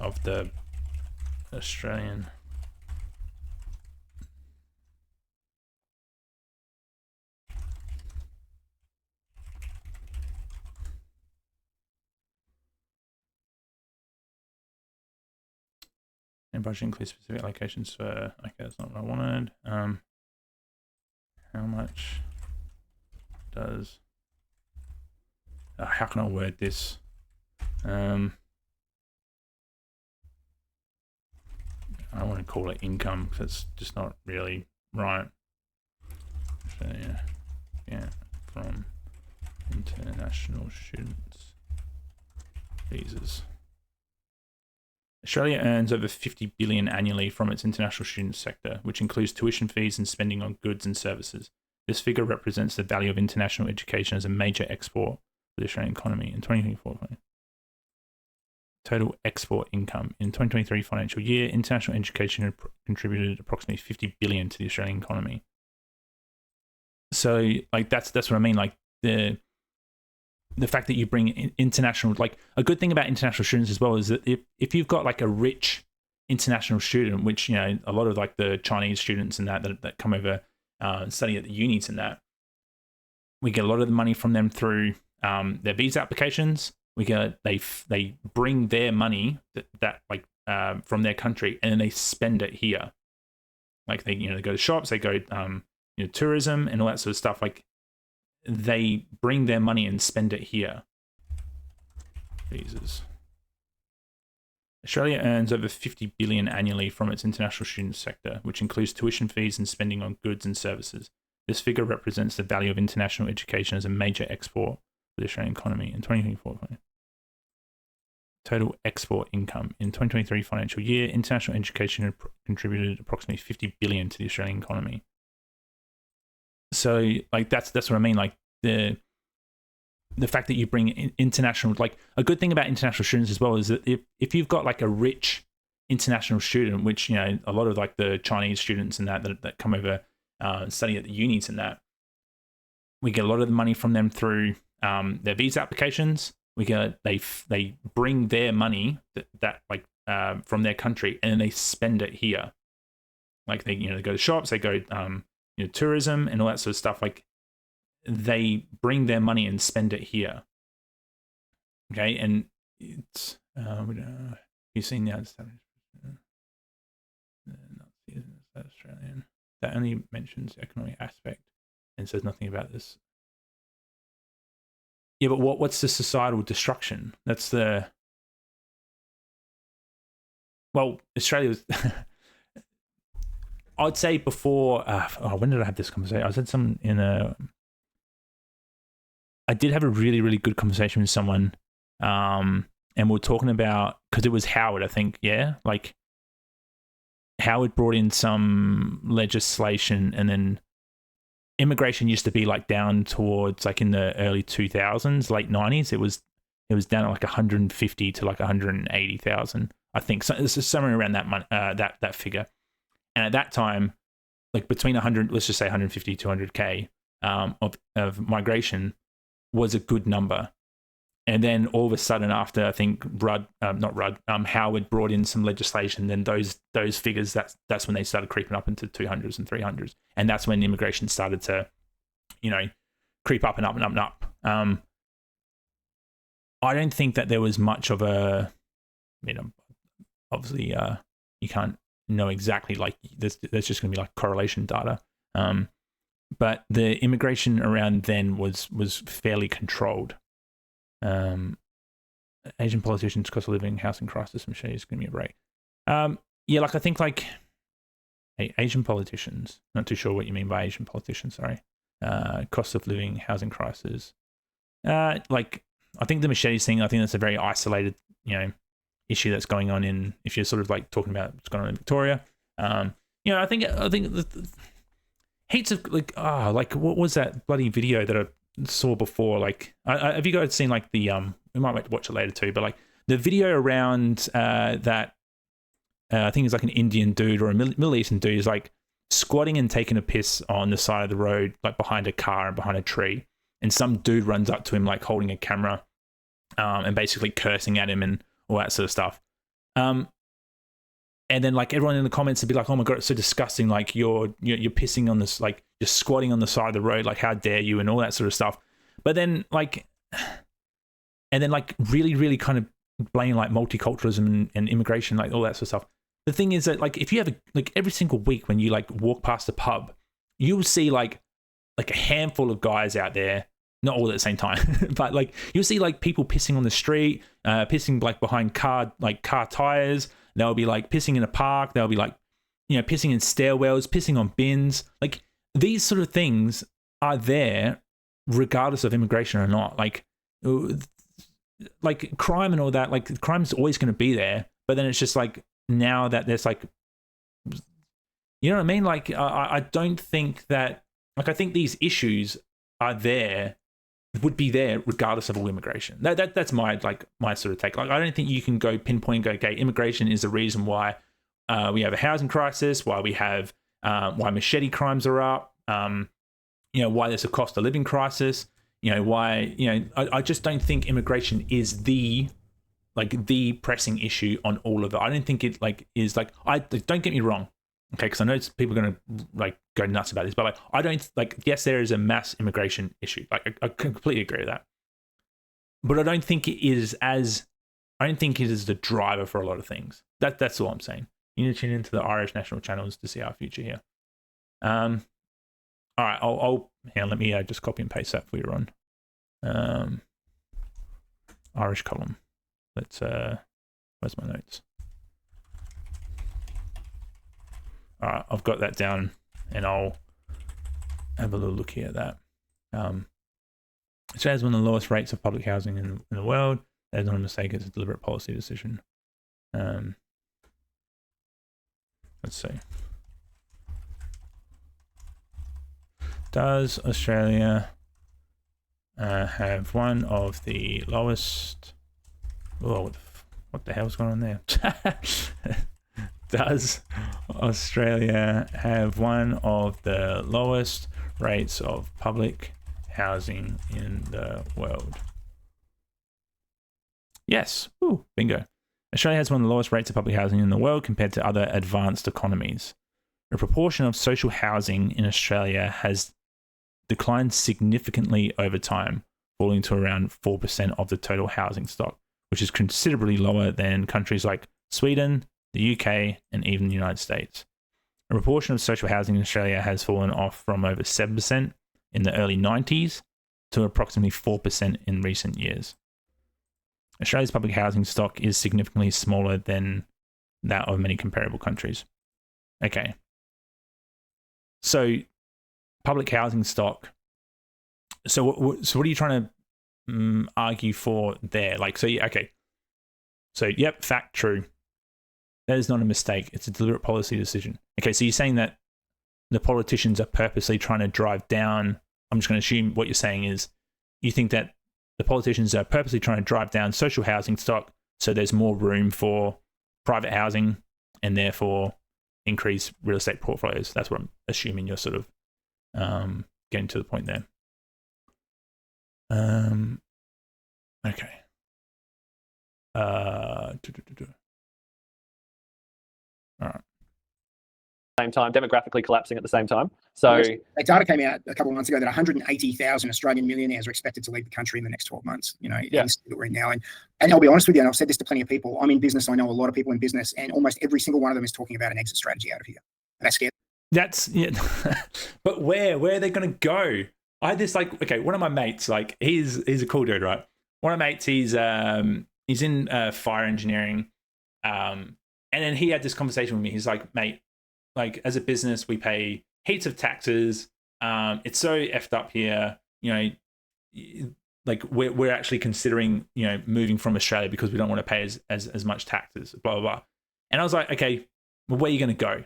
of the Australian and budget includes specific allocations for, okay, that's not what I wanted. How much does, how can I word this? I don't want to call it income because it's just not really right. So yeah, from international students visas. Australia earns over 50 billion annually from its international student sector, which includes tuition fees and spending on goods and services. This figure represents the value of international education as a major export for the Australian economy in 2024. Total export income in 2023 financial year, international education contributed approximately 50 billion to the Australian economy. So, like that's what I mean. Like the fact that you bring international, like a good thing about international students as well is that if you've got like a rich international student, which a lot of like the Chinese students and that come over study at the unis and that, we get a lot of the money from them through their visa applications. They bring their money that from their country, and then they spend it here. Like they go to shops, they go tourism and all that sort of stuff. Like they bring their money and spend it here. Visas. Australia earns over 50 billion annually from its international student sector, which includes tuition fees and spending on goods and services. This figure represents the value of international education as a major export for the Australian economy in 2024. Total export income in 2023 financial year, international education contributed approximately 50 billion to the Australian economy. So, like that's what I mean. Like the fact that you bring international, like a good thing about international students as well is that if you've got like a rich international student, which, you know, a lot of like the Chinese students and that come over study at the unis and that, we get a lot of the money from them through their visa applications. They bring their money that from their country, and then they spend it here. Like they go to shops, they go tourism and all that sort of stuff. Like they bring their money and spend it here. Okay, and it's you've seen the Australian that only mentions the economic aspect and says nothing about this. Yeah, but what's the societal destruction? That's the Australia was. I'd say before. When did I have this conversation? I said some I did have a really, really good conversation with someone, and we were talking about, because it was Howard, I think. Yeah, like Howard brought in some legislation, and then immigration used to be like down towards like in the early 2000s, late 90s. It was down at like 150 to like 180,000, I think. So this is somewhere around that figure. And at that time, like between 100, let's just say 150 to 200k of migration was a good number. And then all of a sudden, after I think Howard brought in some legislation, then those figures, that's when they started creeping up into 200s and 300s, and that's when immigration started to, creep up and up and up and up. I don't think that there was much of a, obviously you can't know exactly, like there's just going to be like correlation data, but the immigration around then was fairly controlled. Asian politicians, cost of living, housing crisis, machetes, give me a break. I think like Asian politicians, not too sure what you mean by Asian politicians, sorry. Cost of living, housing crisis. I think the machetes thing, I think that's a very isolated, issue that's going on in, if you're sort of like talking about what's going on in Victoria. I think the heaps of what was that bloody video that I saw before? Like, have you guys seen like the we might watch it later too, but like the video around that I think it's like an Indian dude or a Middle Eastern dude is like squatting and taking a piss on the side of the road, like behind a car and behind a tree, and some dude runs up to him like holding a camera and basically cursing at him and all that sort of stuff. And then like everyone in the comments would be like, "Oh my god, it's so disgusting! Like you're pissing on this, like you're squatting on the side of the road, like how dare you?" and all that sort of stuff. But then really, really kind of blaming like multiculturalism and immigration, like all that sort of stuff. The thing is that like if you have like every single week when you like walk past a pub, you'll see like a handful of guys out there, not all at the same time, but like you'll see like people pissing on the street, pissing like behind car tires. They'll be like pissing in a park. They'll be like, pissing in stairwells, pissing on bins. Like these sort of things are there regardless of immigration or not. Like crime and all that, like crime's always going to be there. But then it's just like now that there's like, you know what I mean? Like I don't think that, like I think these issues are there, would be there regardless of all immigration. That's my sort of take. Like I don't think you can go pinpoint and go, okay, immigration is the reason why we have a housing crisis, why we have why machete crimes are up, why there's a cost of living crisis, I just don't think immigration is the pressing issue on all of it. I don't think it is don't get me wrong. Okay, because I know people are going to go nuts about this, but I don't yes, there is a mass immigration issue. I completely agree with that, but I don't think it is the driver for a lot of things. That's all I'm saying. You need to tune into the Irish national channels to see our future here. All right, I'll let me just copy and paste that for you, Ron. Irish column. Let's where's my notes? All right, I've got that down, and I'll have a little look here at that. Australia has one of the lowest rates of public housing in the world. That is not a mistake; it's a deliberate policy decision. Let's see. Does Australia have one of the lowest? Oh, what the hell's going on there? Does Australia have one of the lowest rates of public housing in the world? Yes. Ooh, bingo. Australia has one of the lowest rates of public housing in the world compared to other advanced economies. The proportion of social housing in Australia has declined significantly over time, falling to around 4% of the total housing stock, which is considerably lower than countries like Sweden, the UK, and even the United States. The proportion of social housing in Australia has fallen off from over 7% in the early 90s to approximately 4% in recent years. Australia's public housing stock is significantly smaller than that of many comparable countries. Okay. So, public housing stock. So what are you trying to argue for there? Like, so, okay. So, yep, fact, true. That is not a mistake. It's a deliberate policy decision. Okay, so you're saying that the politicians are purposely trying to drive down. I'm just going to assume what you're saying is you think that the politicians are purposely trying to drive down social housing stock so there's more room for private housing and therefore increase real estate portfolios. That's what I'm assuming you're sort of getting to the point there. Okay. All right. Same time, demographically collapsing at the same time. So that data came out a couple of months ago that 180,000 Australian millionaires are expected to leave the country in the next 12 months. You know, yeah. that we're in now. And I'll be honest with you, and I've said this to plenty of people. I'm in business. I know a lot of people in business, and almost every single one of them is talking about an exit strategy out of here. That's scary. That's yeah. But where are they going to go? I had this like, okay, one of my mates, like he's a cool dude, right? One of my mates, he's in fire engineering, and then he had this conversation with me. He's like, mate, like as a business, we pay heaps of taxes. It's so effed up here. You know, like we're actually considering, you know, moving from Australia because we don't want to pay as much taxes. Blah blah blah. And I was like, okay, well, where are you going to go?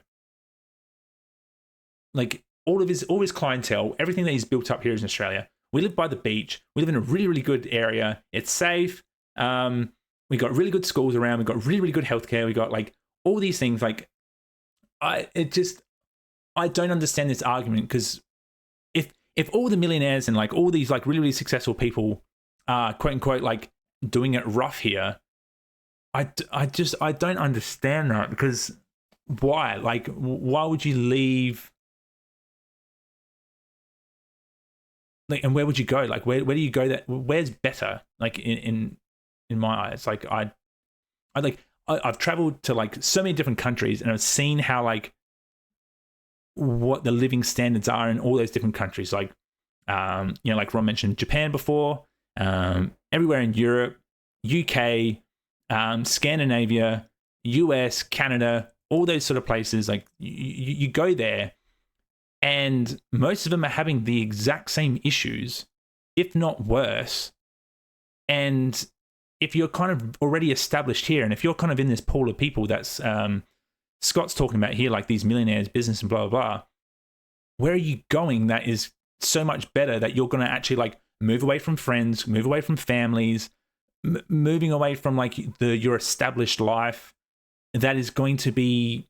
Like all his clientele, everything that he's built up here is in Australia. We live by the beach. We live in a really, really good area. It's safe. We got really good schools around. We got really, really good healthcare. We got like all these things. Like I don't understand this argument because if all the millionaires and like all these like really, really successful people are quote unquote like doing it rough here, I don't understand that because why? Like why would you leave? Like, and where would you go? Like, where do you go? That where's better? Like in my eyes, like I've traveled to like so many different countries and I've seen how like what the living standards are in all those different countries. Like, you know, like Ron mentioned Japan before, everywhere in Europe, UK, Scandinavia, US, Canada, all those sort of places. Like you go there. And most of them are having the exact same issues, if not worse. And if you're kind of already established here, and if you're kind of in this pool of people that's Scott's talking about here, like these millionaires, business and blah, blah, blah, where are you going that is so much better that you're going to actually like move away from friends, move away from families, moving away from like your established life that's going to be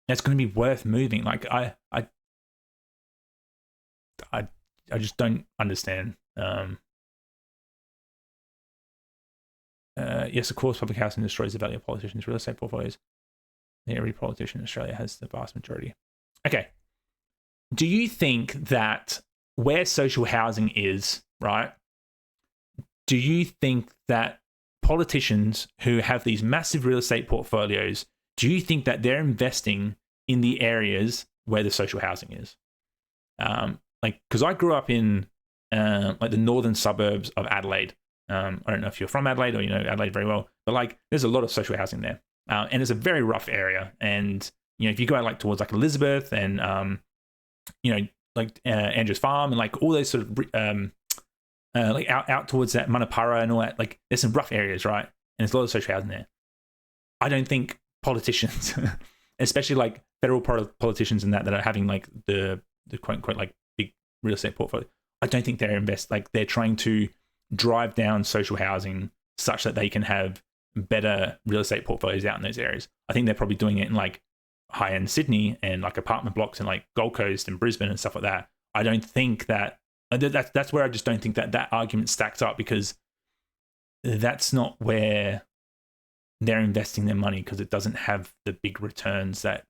worth moving. Like I just don't understand. Yes, of course, public housing destroys the value of politicians' real estate portfolios. Every politician in Australia has the vast majority. Okay. Do you think that where social housing is, right? Do you think that politicians who have these massive real estate portfolios, do you think that they're investing in the areas where the social housing is? Like, because I grew up in like the northern suburbs of Adelaide. I don't know if you're from Adelaide or you know Adelaide very well, but like there's a lot of social housing there, and it's a very rough area. And you know, if you go out like towards like Elizabeth and you know, like Andrews Farm and like all those sort of like out towards that Manapara and all that, like there's some rough areas, right? And there's a lot of social housing there. I don't think politicians, especially like federal politicians and that are having like the quote unquote like big real estate portfolio, I don't think they're trying to drive down social housing such that they can have better real estate portfolios out in those areas. I think they're probably doing it in like high-end Sydney and like apartment blocks in like Gold Coast and Brisbane and stuff like that, I don't think that's where I just don't think that argument stacks up, because that's not where they're investing their money, because it doesn't have the big returns that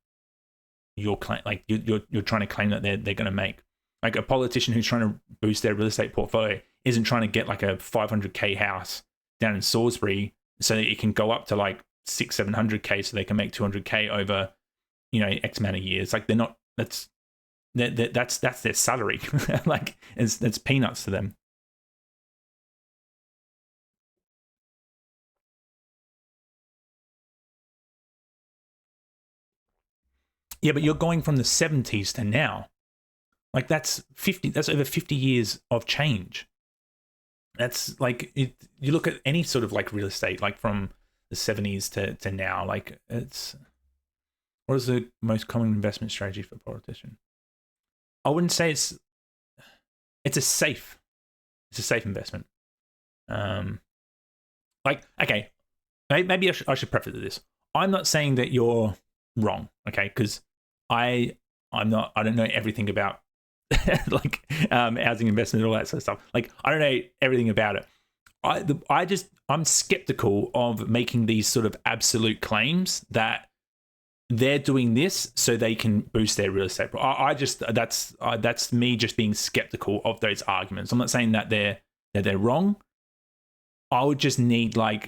you're trying to claim that they're going to make. Like a politician who's trying to boost their real estate portfolio isn't trying to get like a 500k house down in Salisbury so that it can go up to like 600-700k so they can make 200k over, X amount of years. Like they're not. That's their salary. Like it's peanuts to them. Yeah, but you're going from the 70s to now. Like that's over 50 years of change. That's like you look at any sort of like real estate, like from the 70s to now, like what is the most common investment strategy for a politician? I wouldn't say it's a safe investment. Like, okay, maybe I should preface this. I'm not saying that you're wrong, okay? Because I don't know everything about like housing investment and all that sort of stuff. Like I don't know everything about it. I'm skeptical of making these sort of absolute claims that they're doing this so they can boost their real estate. That's me just being skeptical of those arguments. I'm not saying that they're wrong. I would just need I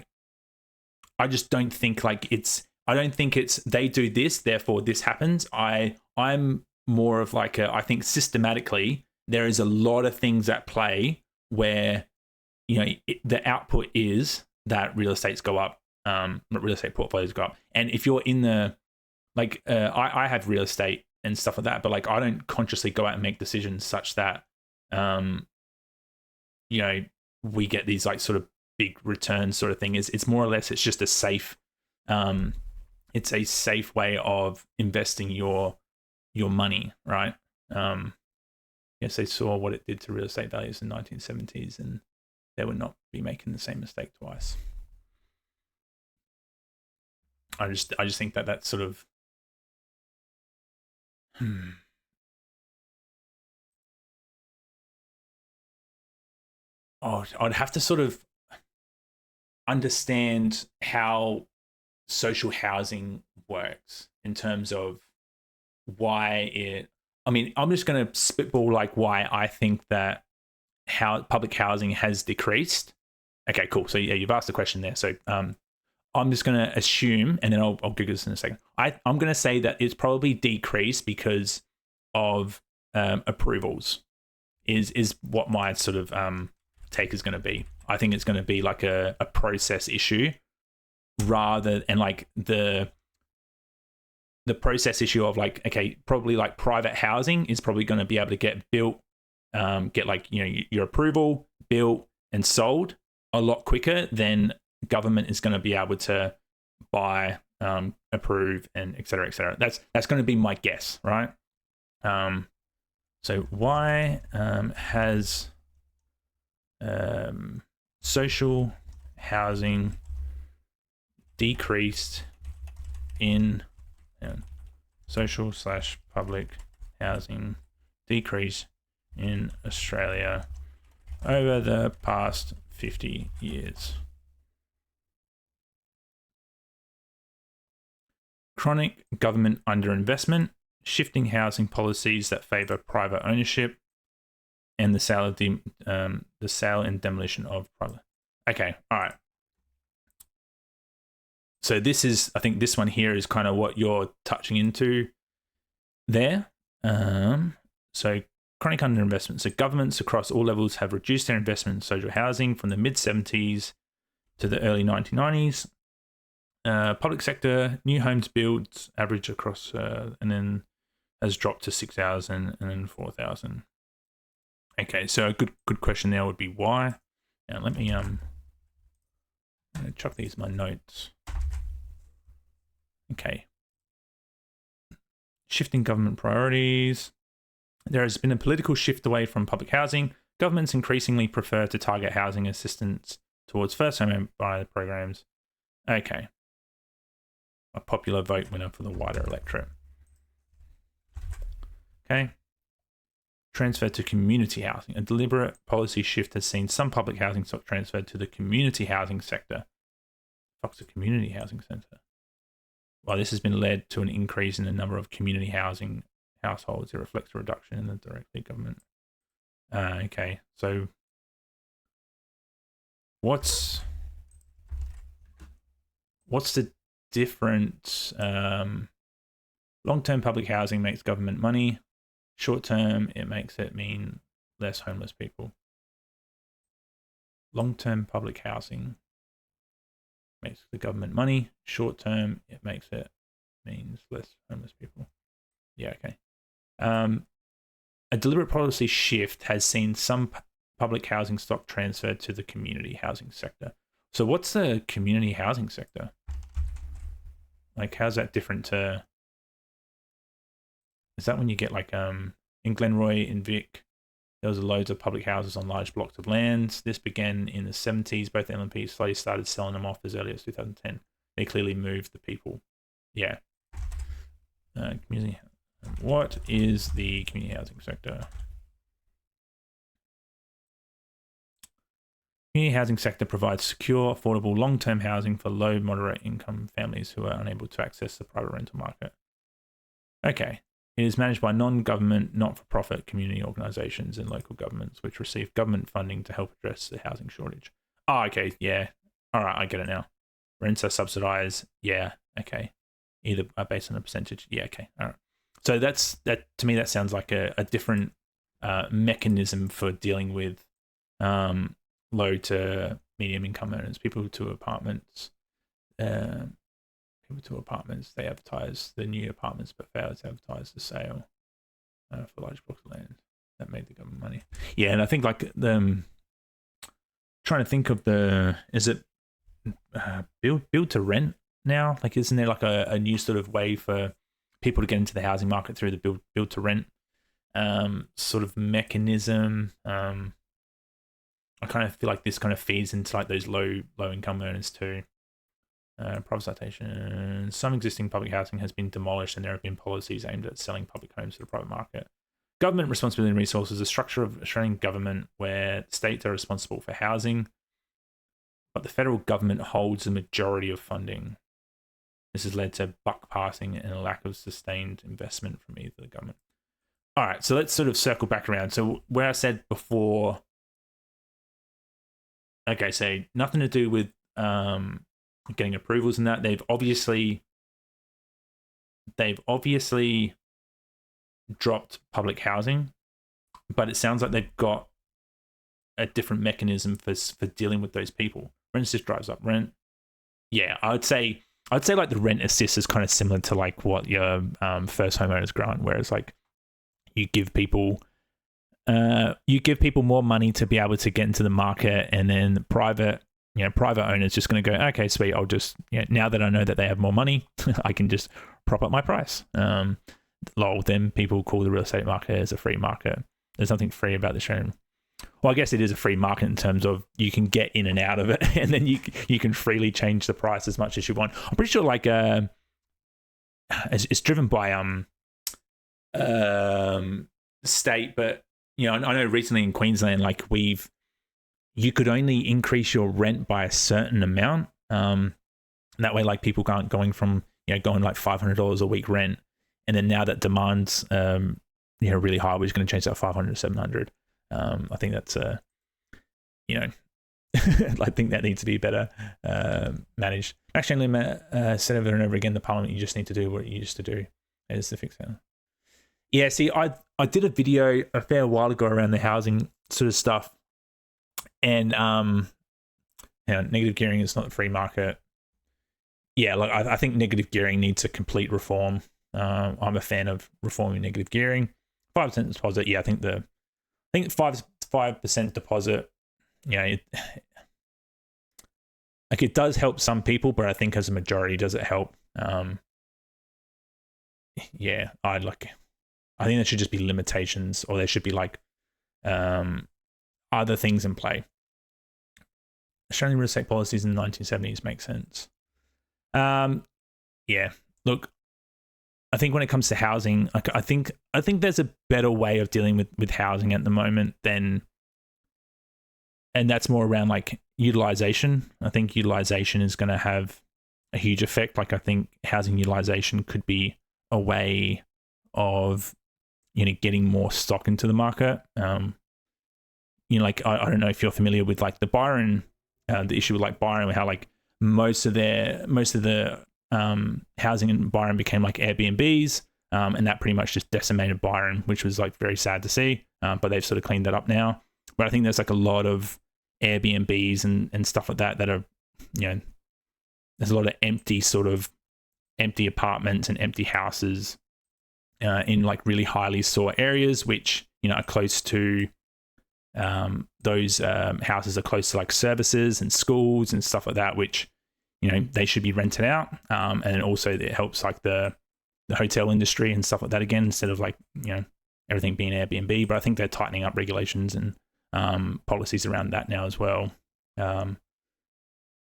just don't think I don't think it's they do this, therefore this happens. I'm more of I think systematically there is a lot of things at play where, the output is that real estates go up, real estate portfolios go up. And if you're in the, I have real estate and stuff like that, but I don't consciously go out and make decisions such that, we get these sort of big returns sort of thing. It's more or less, it's just a safe, it's a safe way of investing your money, right? Yes, they saw what it did to real estate values in the 1970s, and they would not be making the same mistake twice. I just think that sort of I'd have to sort of understand how social housing works in terms of why I'm just going to spitball why I think that how public housing has decreased. Okay, cool. So yeah, you've asked the question there. So I'm just going to assume, and then I'll Google this in a second. I'm going to say that it's probably decreased because of approvals. Is what my sort of take is going to be. I think it's going to be a process issue rather than the process issue of probably private housing is probably going to be able to get built, get your approval, built and sold a lot quicker than government is going to be able to buy, approve, and et cetera, et cetera. That's going to be my guess, right? So why has social housing decreased in social/public housing decrease in Australia over the past 50 years? Chronic government underinvestment, shifting housing policies that favour private ownership, and the sale and demolition of private. Okay, all right. So I think this one here is kind of what you're touching into there. So chronic underinvestment. So governments across all levels have reduced their investment in social housing from the mid-70s to the early 1990s. Public sector, new homes builds average across, and then has dropped to 6,000 and then 4,000. Okay, so a good question there would be why. Now let me I'm gonna chuck these in my notes. Okay. Shifting government priorities. There has been a political shift away from public housing. Governments increasingly prefer to target housing assistance towards first home buyer programs. Okay. A popular vote winner for the wider electorate. Okay. Transfer to community housing. A deliberate policy shift has seen some public housing stock transferred to the community housing sector. Fuck's a community housing centre? Well, this has been led to an increase in the number of community housing households. It reflects a reduction in the directly government. Okay, so what's the difference? Long-term public housing makes government money. Short-term, it makes it mean less homeless people. Long-term public housing makes the government money. Short-term, it makes it means less homeless people. Yeah, okay. A deliberate policy shift has seen some public housing stock transferred to the community housing sector. So what's the community housing sector? Like, how's that different to... Is that when you get like in Glenroy, in Vic, there was loads of public houses on large blocks of land. This began in the 70s. Both LNPs slowly started selling them off as early as 2010. They clearly moved the people. Yeah. Community. What is the community housing sector? Community housing sector provides secure, affordable, long-term housing for low, moderate income families who are unable to access the private rental market. Okay. It is managed by non-government, not-for-profit community organisations and local governments, which receive government funding to help address the housing shortage. Oh, okay, yeah. All right, I get it now. Rents are subsidised. Yeah, okay. Either based on a percentage. Yeah, okay. All right. So that to me, that sounds like a different mechanism for dealing with low to medium income earners, people to apartments. They advertise the new apartments but fail to advertise the sale for large blocks of land. That made the government money. Yeah, and I think like trying to think of is it build to rent now? Like, isn't there like a new sort of way for people to get into the housing market through the build to rent sort of mechanism? I kind of feel like this kind of feeds into like those low income earners too. Privatisation. Some existing public housing has been demolished and there have been policies aimed at selling public homes to the private market. Government responsibility and resources. A structure of Australian government where states are responsible for housing, but the federal government holds the majority of funding. This has led to buck passing and a lack of sustained investment from either the government. All right, so let's sort of circle back around. So where I said before, okay, so nothing to do with getting approvals and that. They've obviously dropped public housing, but it sounds like they've got a different mechanism for dealing with those people. Rent assist drives up rent. Yeah, I'd say like the rent assist is kind of similar to like what your first homeowners grant, whereas like you give people more money to be able to get into the market, and then the private owner's just going to go, okay, sweet, I'll just, now that I know that they have more money, I can just prop up my price. Then people call the real estate market as a free market. There's nothing free about the Australian. Well, I guess it is a free market in terms of you can get in and out of it, and then you can freely change the price as much as you want. I'm pretty sure like it's driven by state, but I know recently in Queensland, like you could only increase your rent by a certain amount. That way, like people aren't going from going like $500 a week rent, and then now that demand's really high, we're just going to change that 500 to 700. I think that's I think that needs to be better managed. Actually, said over and over again, the Parliament, you just need to do what you used to do. That is to fix that. Yeah, see, I did a video a fair while ago around the housing sort of stuff, and negative gearing is not the free market. Yeah, like I think negative gearing needs a complete reform. I'm a fan of reforming negative gearing. 5% deposit. Yeah, I think 5% deposit. Like it does help some people, but I think as a majority, does it help? I think there should just be limitations, or there should be like other things in play. Australian real estate policies in the 1970s make sense. Look, I think when it comes to housing, like I think there's a better way of dealing with housing at the moment and that's more around like utilization. I think utilization is going to have a huge effect. Like I think housing utilization could be a way of, you know, getting more stock into the market. You know, like I don't know if you're familiar with like the Byron, the issue with like Byron, how like most of the housing in Byron became like Airbnbs, and that pretty much just decimated Byron, which was like very sad to see. But they've sort of cleaned that up now. But I think there's like a lot of Airbnbs and stuff like that are, you know, there's a lot of empty apartments and empty houses in like really highly sought areas, which, you know, are close to those houses are close to like services and schools and stuff like that, which, you know, they should be rented out. And also it helps like the hotel industry and stuff like that again, instead of like, you know, everything being Airbnb. But I think they're tightening up regulations and policies around that now as well.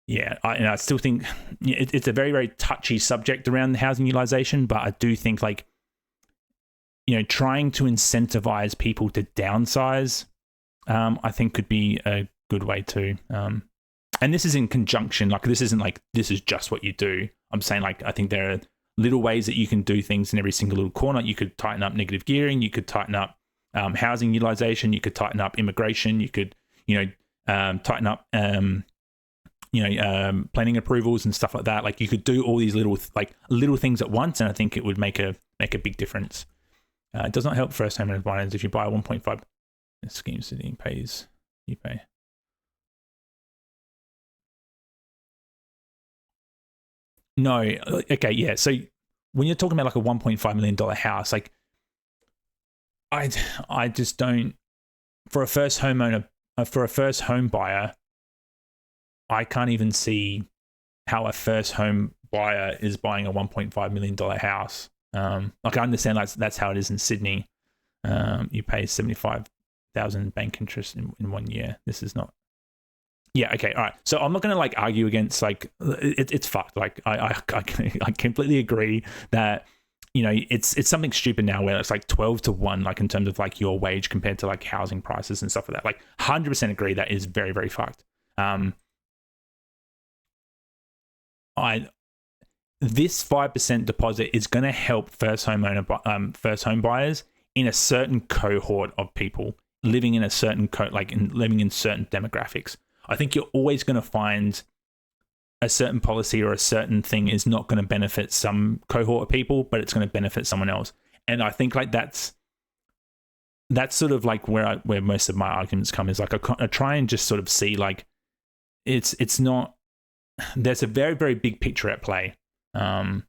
Yeah, I still think it's a very, very touchy subject around housing utilization, but I do think like, you know, trying to incentivize people to downsize, I think could be a good way to. And this is in conjunction, like this isn't like this is just what you do. I'm saying like I think there are little ways that you can do things in every single little corner. You could tighten up negative gearing. You could tighten up housing utilization. You could tighten up immigration. You could, you know, tighten up, planning approvals and stuff like that. Like you could do all these little things at once, and I think it would make a big difference. It does not help first home buyers if you buy a 1.5 scheme city pays you pay. No, okay, yeah. So when you're talking about like a $1.5 million house, like I just don't, for a first home buyer, I can't even see how a first home buyer is buying a $1.5 million house. Like I understand that's how it is in Sydney. You pay 75,000 bank interest in 1 year. This is not. Yeah. Okay. All right. So I'm not going to like argue against like it's fucked. Like I completely agree that, you know, it's something stupid now where it's like 12-1, like in terms of like your wage compared to like housing prices and stuff like that. Like 100% agree that is very, very fucked. This 5% deposit is going to help first home buyers in a certain cohort of people living in a certain living in certain demographics. I think you're always going to find a certain policy or a certain thing is not going to benefit some cohort of people, but it's going to benefit someone else. And I think like that's sort of like where most of my arguments come, is like I try and just sort of see like it's not, there's a very, very big picture at play. And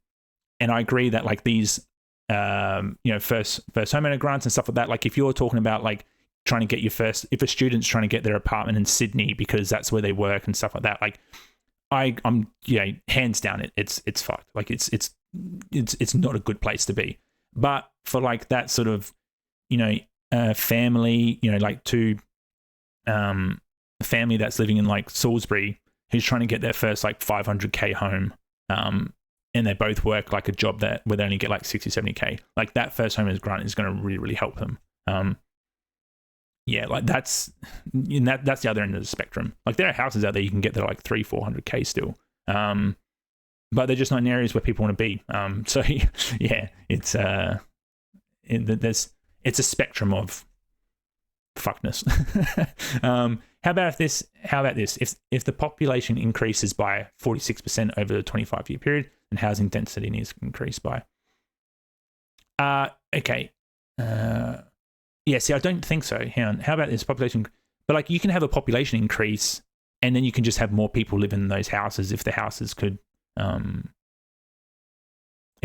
I agree that like these, first homeowner grants and stuff like that, like if you're talking about like trying to get if a student's trying to get their apartment in Sydney because that's where they work and stuff like that, like I'm hands down it's fucked. Like it's not a good place to be. But for like that sort of, family, like a family that's living in like Salisbury who's trying to get their first like 500k home, and they both work like a job where they only get like 60, 70k, like that first homeowner's grant is going to really, really help them. Like that's the other end of the spectrum. Like there are houses out there you can get that are like 300-400k still, but they're just not in areas where people want to be. So yeah, it's a spectrum of fuckness. How about this? If the population increases by 46% over the 25-year period, and housing density needs to increase by. Okay. Yeah, see, I don't think so. Hang on. How about this population? But like, you can have a population increase, and then you can just have more people live in those houses if the houses could, if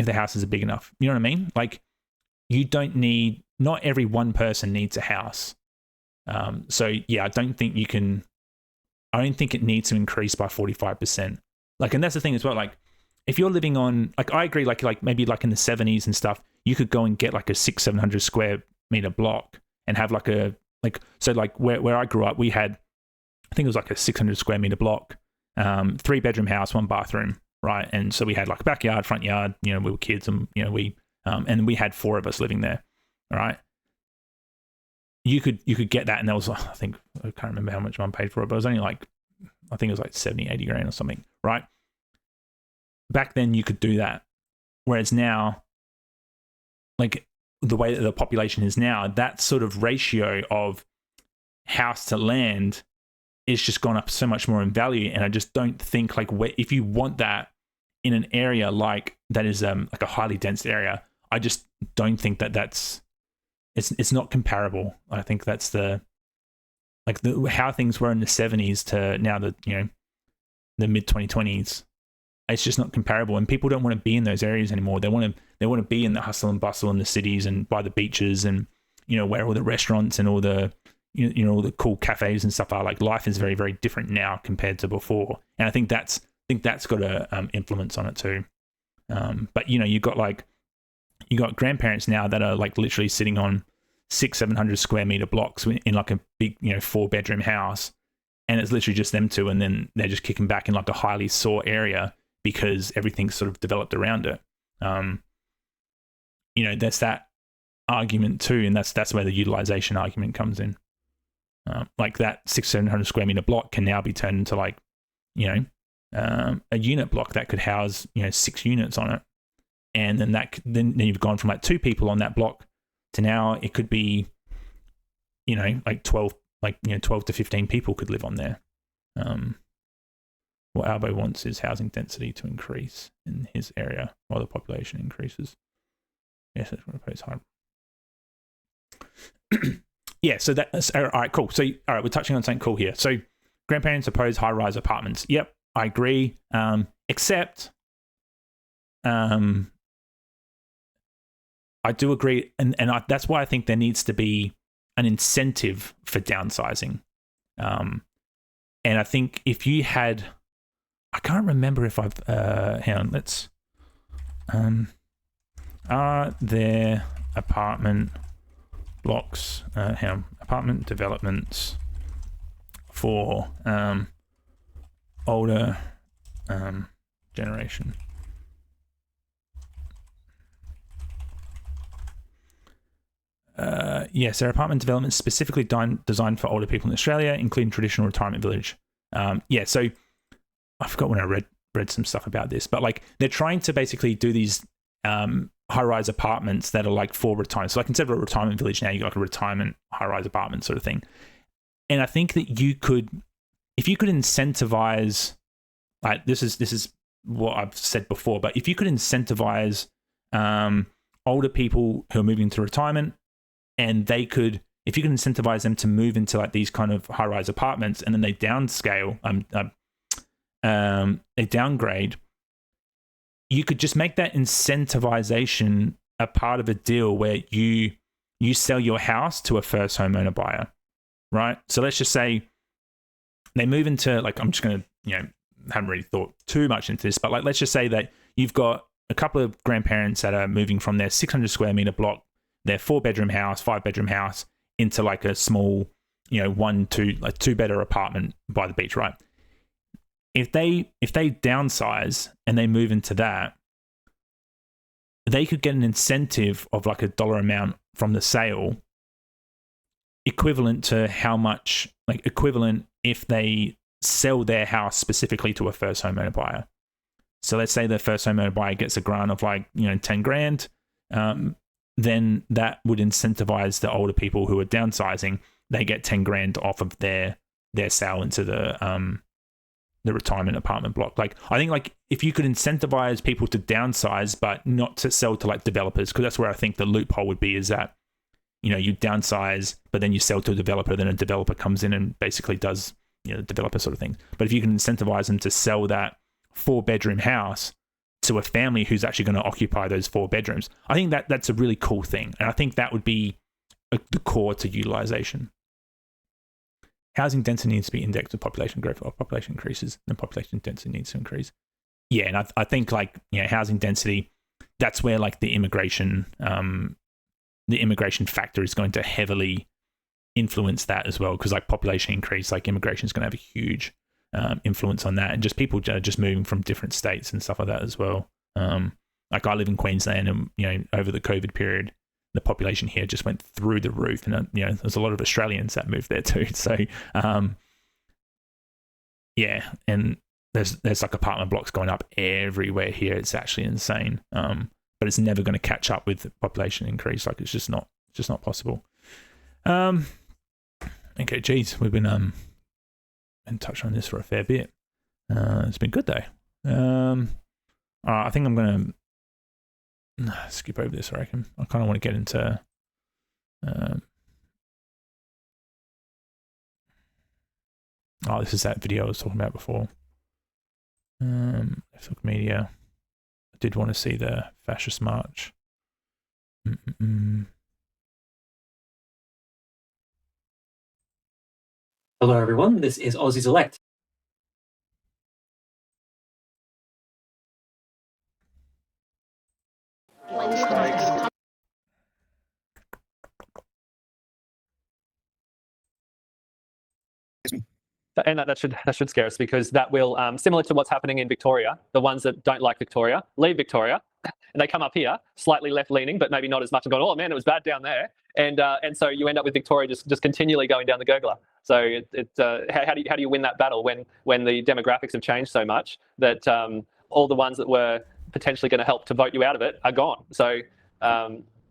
the houses are big enough. You know what I mean? Like, you don't need. Not every one person needs a house. So yeah, I don't think it needs to increase by 45%. Like, and that's the thing as well. Like, if you're living on, like, I agree, like maybe like in the 70s and stuff, you could go and get like a 600-700 square meter block and have like so like where I grew up, we had, I think it was like a 600 square meter block, 3-bedroom house, 1 bathroom, right? And so we had like a backyard, front yard, we were kids, and we and we had 4 of us living there. All right. You could get that, and that was, I think, I can't remember how much one paid for it, but it was only like, I think it was like 70, 80 grand or something, right? Back then you could do that. Whereas now, like the way that the population is now, that sort of ratio of house to land is just gone up so much more in value. And I just don't think like if you want that in an area like that is like a highly dense area, I just don't think that's it's not comparable. I think that's the how things were in the 70s to now the the mid 2020s. It's just not comparable, and people don't want to be in those areas anymore. They want to be in the hustle and bustle in the cities and by the beaches, and where all the restaurants and all the all the cool cafes and stuff are. Like, life is very, very different now compared to before, and I think that's got a influence on it too. But you got grandparents now that are like literally sitting on 600-700 square meter blocks in like a big 4-bedroom house, and it's literally just them two, and then they're just kicking back in like a highly sought area because everything's sort of developed around it. There's that argument too, and that's where the utilization argument comes in. Like that 600-700 square meter block can now be turned into like a unit block that could house 6 units on it, and then you've gone from like 2 people on that block to now it could be like 12 to 15 people could live on there. What Albo wants is housing density to increase in his area while the population increases. Yes, that's what I propose hard. Yeah, so that's all right, cool. So all right, we're touching on something cool here. So grandparents oppose high-rise apartments. Yep, I agree. Except I do agree, and that's why I think there needs to be an incentive for downsizing. And I think if you had, I can't remember if I've hang on, let's are there apartment blocks, apartment developments for older generation? Yes, there are apartment developments specifically designed for older people in Australia, including traditional retirement village. So I forgot when I read some stuff about this, but like they're trying to basically do these high-rise apartments that are like for retirement. So like instead of a retirement village, now you got like a retirement high-rise apartment sort of thing. And I think that you could, if you could incentivize, like this is what I've said before, but if you could incentivize older people who are moving to retirement, and they could, if you could incentivize them to move into like these kind of high-rise apartments, and then they downscale, they downgrade, you could just make that incentivization a part of a deal where you sell your house to a first homeowner buyer, right? So let's just say they move into, like, I'm just going to, haven't really thought too much into this, but like, let's just say that you've got a couple of grandparents that are moving from their 600 square meter block, their 4-bedroom house, 5-bedroom house, into like a small, 2-bedder apartment by the beach, right? If they downsize and they move into that, they could get an incentive of like a dollar amount from the sale, equivalent to how much, like equivalent if they sell their house specifically to a first homeowner buyer. So let's say the first homeowner buyer gets a grant of like 10 grand, then that would incentivize the older people who are downsizing. They get 10 grand off of their sale into the retirement apartment block. Like, I think like if you could incentivize people to downsize, but not to sell to like developers, because that's where I think the loophole would be, is that, you downsize, but then you sell to a developer, then a developer comes in and basically does, developer sort of thing. But if you can incentivize them to sell that 4-bedroom house to a family who's actually going to occupy those 4 bedrooms, I think that's a really cool thing. And I think that would be the core to utilization. Housing density needs to be indexed with population growth. Or population increases, then population density needs to increase. Yeah, and I think like housing density, that's where like the immigration factor is going to heavily influence that as well, because like population increase, like immigration is going to have a huge influence on that, and just people just moving from different states and stuff like that as well. I like I live in Queensland, and over the COVID period, the population here just went through the roof, and there's a lot of Australians that moved there too. So yeah, and there's like apartment blocks going up everywhere here. It's actually insane. But it's never going to catch up with the population increase. Like it's just not possible. Okay, geez, we've been touching on this for a fair bit. It's been good though. I think I'm going to skip over this, I reckon. I kind of want to get into this is that video I was talking about before. Facebook media. I did want to see the fascist march. Hello everyone, this is Aussies Elect. And that should scare us, because that will, similar to what's happening in Victoria, the ones that don't like Victoria leave Victoria, and they come up here slightly left-leaning, but maybe not as much, and going, oh man, it was bad down there, and so you end up with Victoria just continually going down the gurgler. So how do you win that battle when the demographics have changed so much that all the ones that were potentially going to help to vote you out of it are gone? So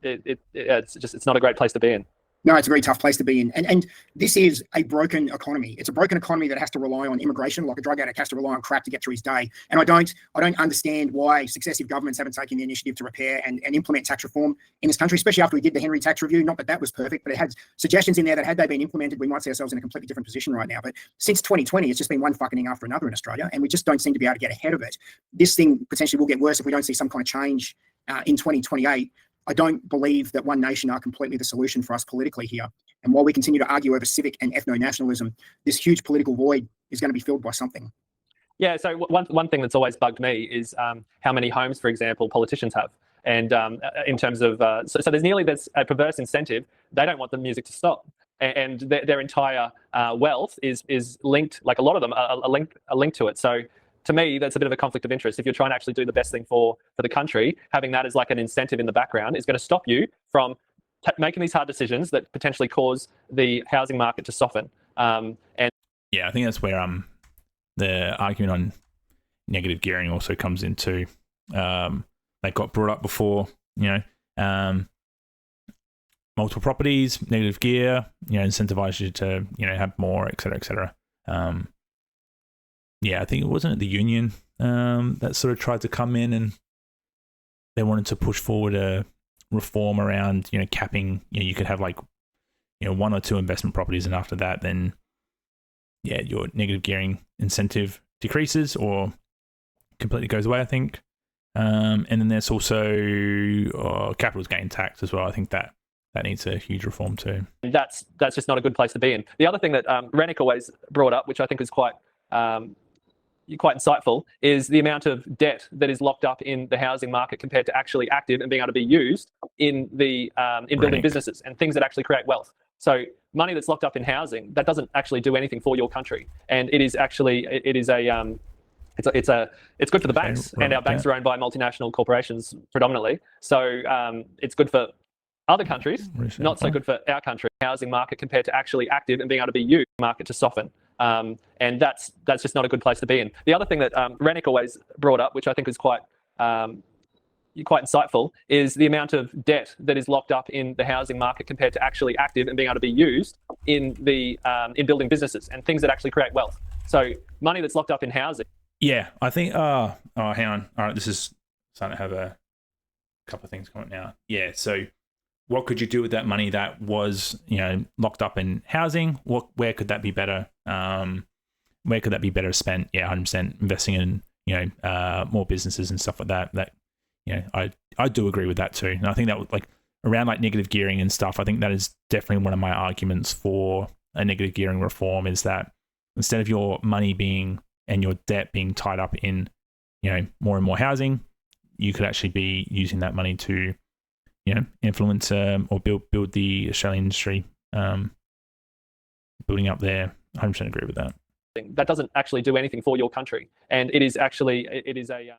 it's not a great place to be in. No, it's a very tough place to be in. And this is a broken economy. It's a broken economy that has to rely on immigration, like a drug addict has to rely on crack to get through his day. And I don't understand why successive governments haven't taken the initiative to repair and implement tax reform in this country, especially after we did the Henry tax review. Not that that was perfect, but it had suggestions in there that had they been implemented, we might see ourselves in a completely different position right now. But since 2020, it's just been one fucking thing after another in Australia, and we just don't seem to be able to get ahead of it. This thing potentially will get worse if we don't see some kind of change in 2028. I don't believe that one nation are completely the solution for us politically here. And while we continue to argue over civic and ethno-nationalism, this huge political void is going to be filled by something. Yeah, so one thing that's always bugged me is how many homes, for example, politicians have. And in terms of, so there's a perverse incentive. They don't want the music to stop. And their entire wealth is linked, like a lot of them are linked to it. So to me, that's a bit of a conflict of interest. If you're trying to actually do the best thing for the country, having that as like an incentive in the background is going to stop you from making these hard decisions that potentially cause the housing market to soften. And yeah, I think that's where the argument on negative gearing also comes into. They got brought up before, multiple properties, negative gear, incentivize you to have more, et cetera, et cetera. Yeah, I think it wasn't the union that sort of tried to come in, and they wanted to push forward a reform around, capping. You could have like, one or two investment properties, and after that, then your negative gearing incentive decreases or completely goes away, I think. And then there's also capital gain tax as well. I think that needs a huge reform too. That's just not a good place to be in. The other thing that Rennick always brought up, which I think is quite insightful, is the amount of debt that is locked up in the housing market compared to actually active and being able to be used in building businesses and things that actually create wealth. So money that's locked up in housing, that doesn't actually do anything for your country, and it's good for the banks, and our banks are owned by multinational corporations predominantly. So it's good for other countries, not so good for our country. Housing market compared to actually active and being able to be used, market to soften. And that's just not a good place to be in. The other thing that Rennick always brought up, which I think is quite insightful, is the amount of debt that is locked up in the housing market compared to actually active and being able to be used in building businesses and things that actually create wealth. So money that's locked up in housing. Yeah, I think. Oh, hang on. All right, this is starting to have a couple of things going now. Yeah, so what could you do with that money that was, locked up in housing? Where could that be better? Where could that be better spent? Yeah, 100% investing in, more businesses and stuff like that. I do agree with that too. And I think that would, like, around like negative gearing and stuff, I think that is definitely one of my arguments for a negative gearing reform, is that instead of your money being and your debt being tied up in, more and more housing, you could actually be using that money to, influence or build the Australian industry, building up there. 100% agree with that. That doesn't actually do anything for your country, and it is a